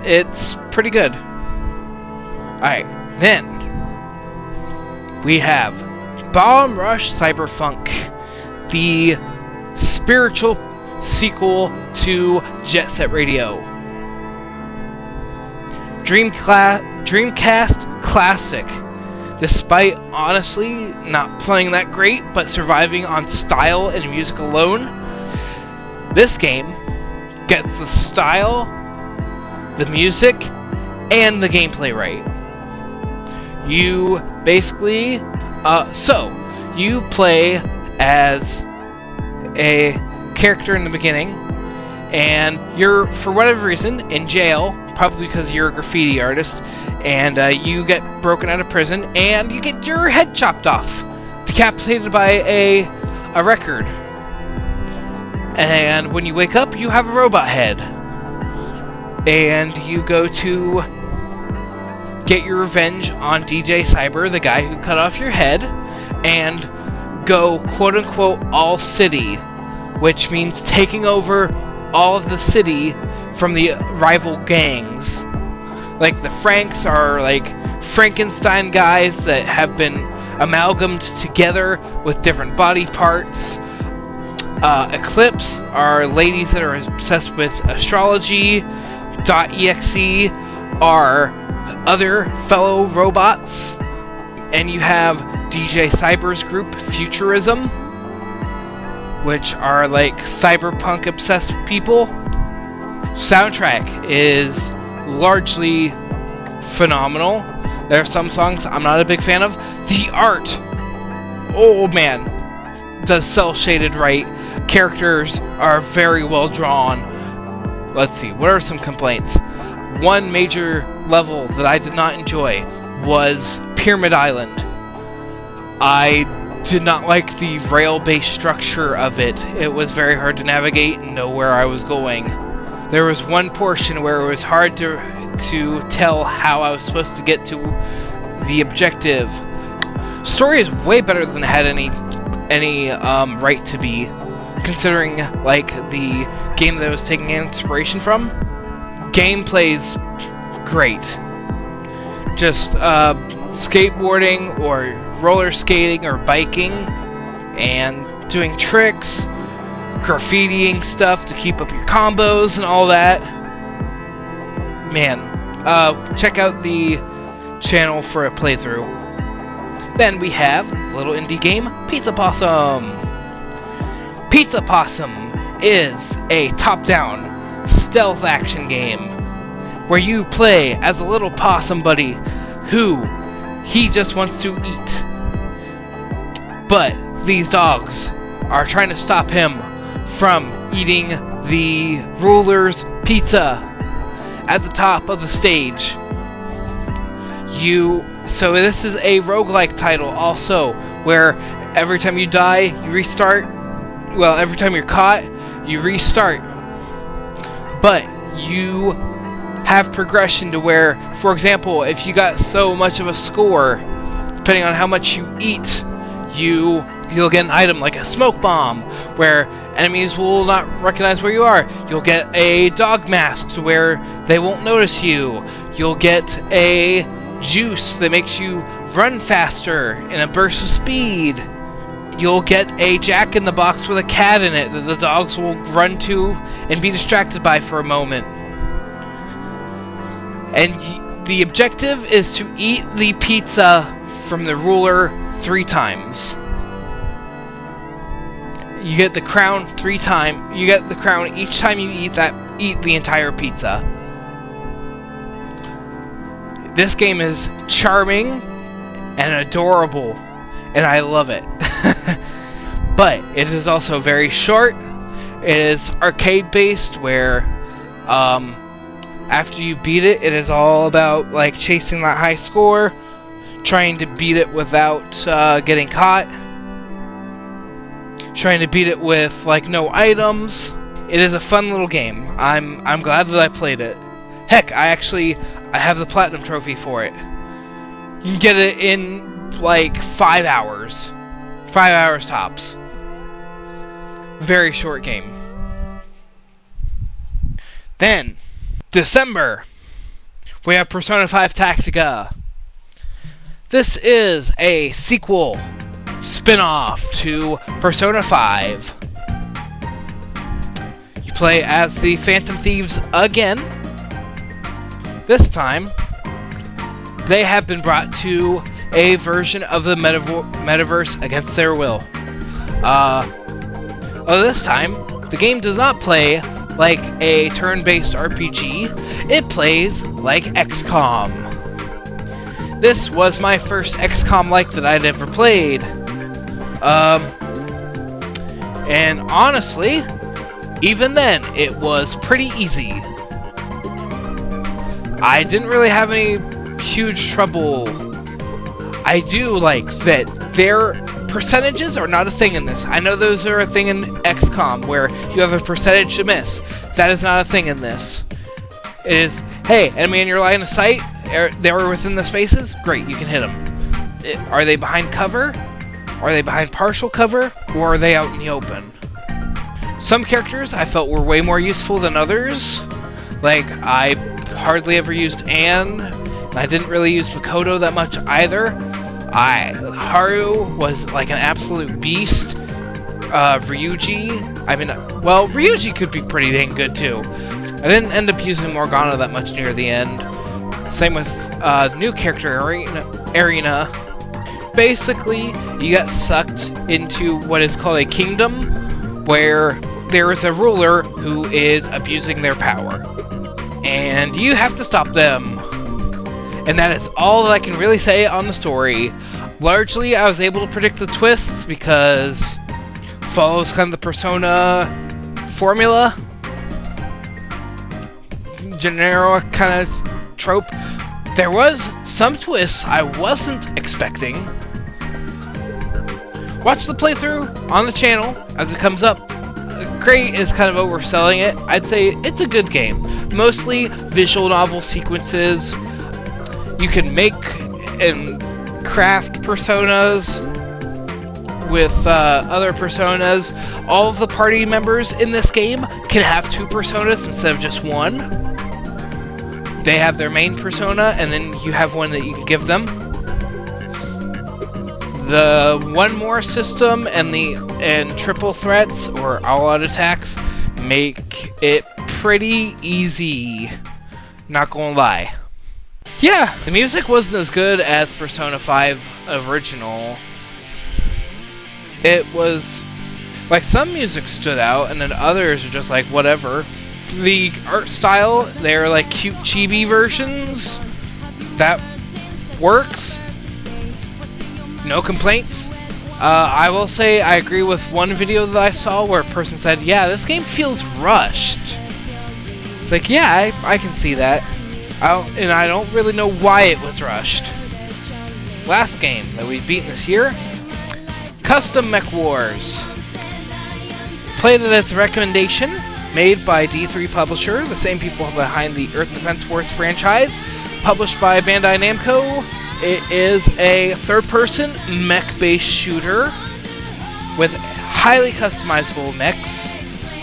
it's pretty good. Alright, then we have Bomb Rush Cyberfunk, the spiritual sequel to Jet Set Radio. Dreamcast classic. Despite honestly not playing that great, but surviving on style and music alone, this game gets the style, the music, and the gameplay right. You basically, you play as a character in the beginning, and you're, for whatever reason, in jail, probably because you're a graffiti artist, and you get broken out of prison, and you get your head chopped off, decapitated by a record. And when you wake up, you have a robot head. And you go to get your revenge on DJ Cyber, the guy who cut off your head, and go quote-unquote all city, which means taking over all of the city from the rival gangs. Like, the Franks are like Frankenstein guys that have been amalgamated together with different body parts. Eclipse are ladies that are obsessed with astrology. .exe are other fellow robots. And you have DJ Cyber's group, Futurism, which are like cyberpunk obsessed people. Soundtrack is largely phenomenal. There are some songs I'm not a big fan of. The art, oh man, does cel shaded right. Characters are very well drawn. Let's see, what are some complaints? One major level that I did not enjoy was Pyramid Island. I did not like the rail-based structure of it. It was very hard to navigate and know where I was going. There was one portion where it was hard to tell how I was supposed to get to the objective. Story is way better than it had any right to be, considering like the game that I was taking inspiration from. Gameplay's great. Just skateboarding or roller skating or biking and doing tricks, graffitiing stuff to keep up your combos and all that. Man, check out the channel for a playthrough. Then we have little indie game Pizza Possum. Pizza Possum is a top-down stealth action game where you play as a little possum buddy who he just wants to eat. But these dogs are trying to stop him from eating the ruler's pizza at the top of the stage. So this is a roguelike title also, where every time you die, you restart. Well, every time you're caught, you restart. But you have progression to where, for example, if you got so much of a score, depending on how much you eat, you You'll get an item like a smoke bomb, where enemies will not recognize where you are. You'll get a dog mask to where they won't notice you. You'll get a juice that makes you run faster in a burst of speed. You'll get a jack-in-the-box with a cat in it that the dogs will run to and be distracted by for a moment. And the objective is to eat the pizza from the ruler 3 times. You get the crown 3 times. You get the crown each time you eat the entire pizza. This game is charming and adorable, and I love it. But it is also very short. It is arcade based, where after you beat it, it is all about like chasing that high score, trying to beat it without getting caught, trying to beat it with like no items. It is a fun little game. I'm glad that I played it. Heck, I have the platinum trophy for it. You can get it in like 5 hours. 5 hours tops. Very short game. Then, December, we have Persona 5 Tactica. This is a sequel, spin-off to Persona 5. You play as the Phantom Thieves again. This time, they have been brought to a version of the metaverse against their will. This time, the game does not play like a turn-based RPG. It plays like XCOM. This was my first XCOM-like that I'd ever played. And honestly, even then, it was pretty easy. I didn't really have any huge trouble. I do like that their percentages are not a thing in this. I know those are a thing in XCOM, where you have a percentage to miss. That is not a thing in this. It is, hey, enemy in your line of sight, they were within the spaces, great, you can hit them. Are they behind cover? Are they behind partial cover? Or are they out in the open? Some characters I felt were way more useful than others. Like, I hardly ever used Anne. I didn't really use Makoto that much either. Haru was like an absolute beast. Ryuji, Ryuji could be pretty dang good too. I didn't end up using Morgana that much near the end. Same with new character Arena. Basically, you get sucked into what is called a kingdom, where there is a ruler who is abusing their power. And you have to stop them. And that is all that I can really say on the story. Largely, I was able to predict the twists because it follows kind of the Persona formula. Generic kind of trope. There was some twists I wasn't expecting. Watch the playthrough on the channel as it comes up. Great is kind of overselling it. I'd say it's a good game. Mostly visual novel sequences. You can make and craft personas with other personas. All of the party members in this game can have 2 personas instead of just 1. They have their main persona, and then you have one that you can give them. The one more system and triple threats or all-out attacks make it pretty easy. Not gonna lie. Yeah, the music wasn't as good as Persona 5 original. It was like some music stood out, and then others are just like whatever. The art style, they're like cute chibi versions. That works. No complaints. I will say I agree with one video that I saw where a person said, yeah, this game feels rushed. It's like, yeah, I can see that. I don't really know why it was rushed. Last game that we've beaten this year, Custom Mech Wars. Played it as a recommendation, made by D3 Publisher, the same people behind the Earth Defense Force franchise, published by Bandai Namco. It is a third-person mech-based shooter with highly customizable mechs.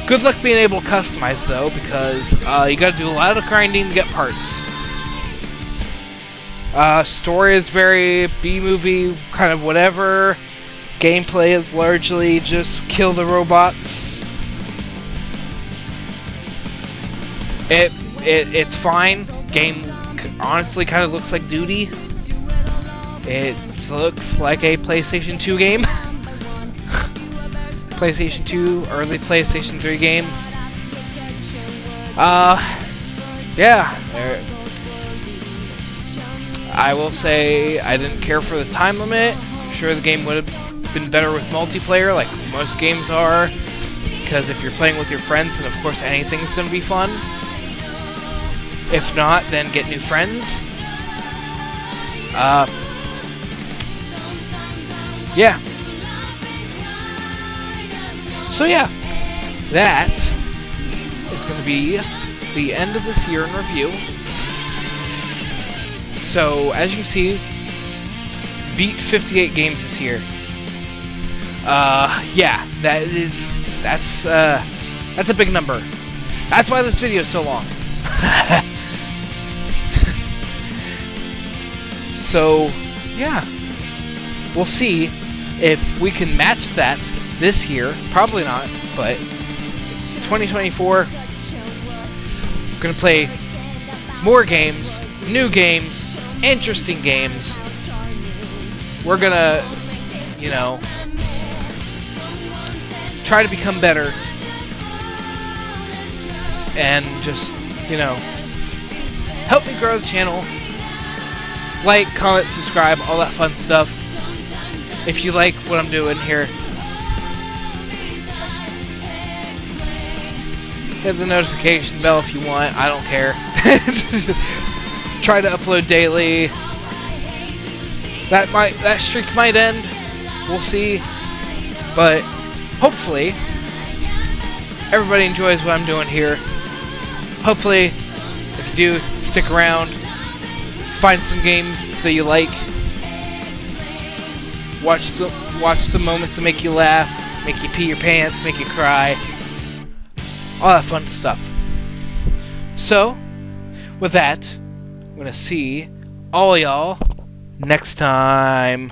Good luck being able to customize though, because you gotta do a lot of grinding to get parts. Story is very B-movie, kind of whatever. Gameplay is largely just kill the robots. It's fine. Game honestly kind of looks like Duty. It looks like a PlayStation 2 game. PlayStation 2, early PlayStation 3 game. Yeah. I will say I didn't care for the time limit. I'm sure the game would have been better with multiplayer, like most games are. Because if you're playing with your friends, then of course anything's going to be fun. If not, then get new friends. Yeah. So yeah, that is going to be the end of this year in review. So as you can see, beat 58 games this year. Yeah, that's a big number. That's why this video is so long. So yeah, we'll see if we can match that this year. Probably not, but 2024, we're gonna play more games, new games, interesting games. We're gonna, you know, try to become better and just, you know, help me grow the channel. Like, comment, subscribe, all that fun stuff. If you like what I'm doing here, hit the notification bell if you want. I don't care. Try to upload daily. That streak might end. We'll see. But hopefully everybody enjoys what I'm doing here. Hopefully, if you do, stick around. Find some games that you like. Watch the moments that make you laugh, make you pee your pants, make you cry. All that fun stuff. So, with that, I'm gonna see all y'all next time.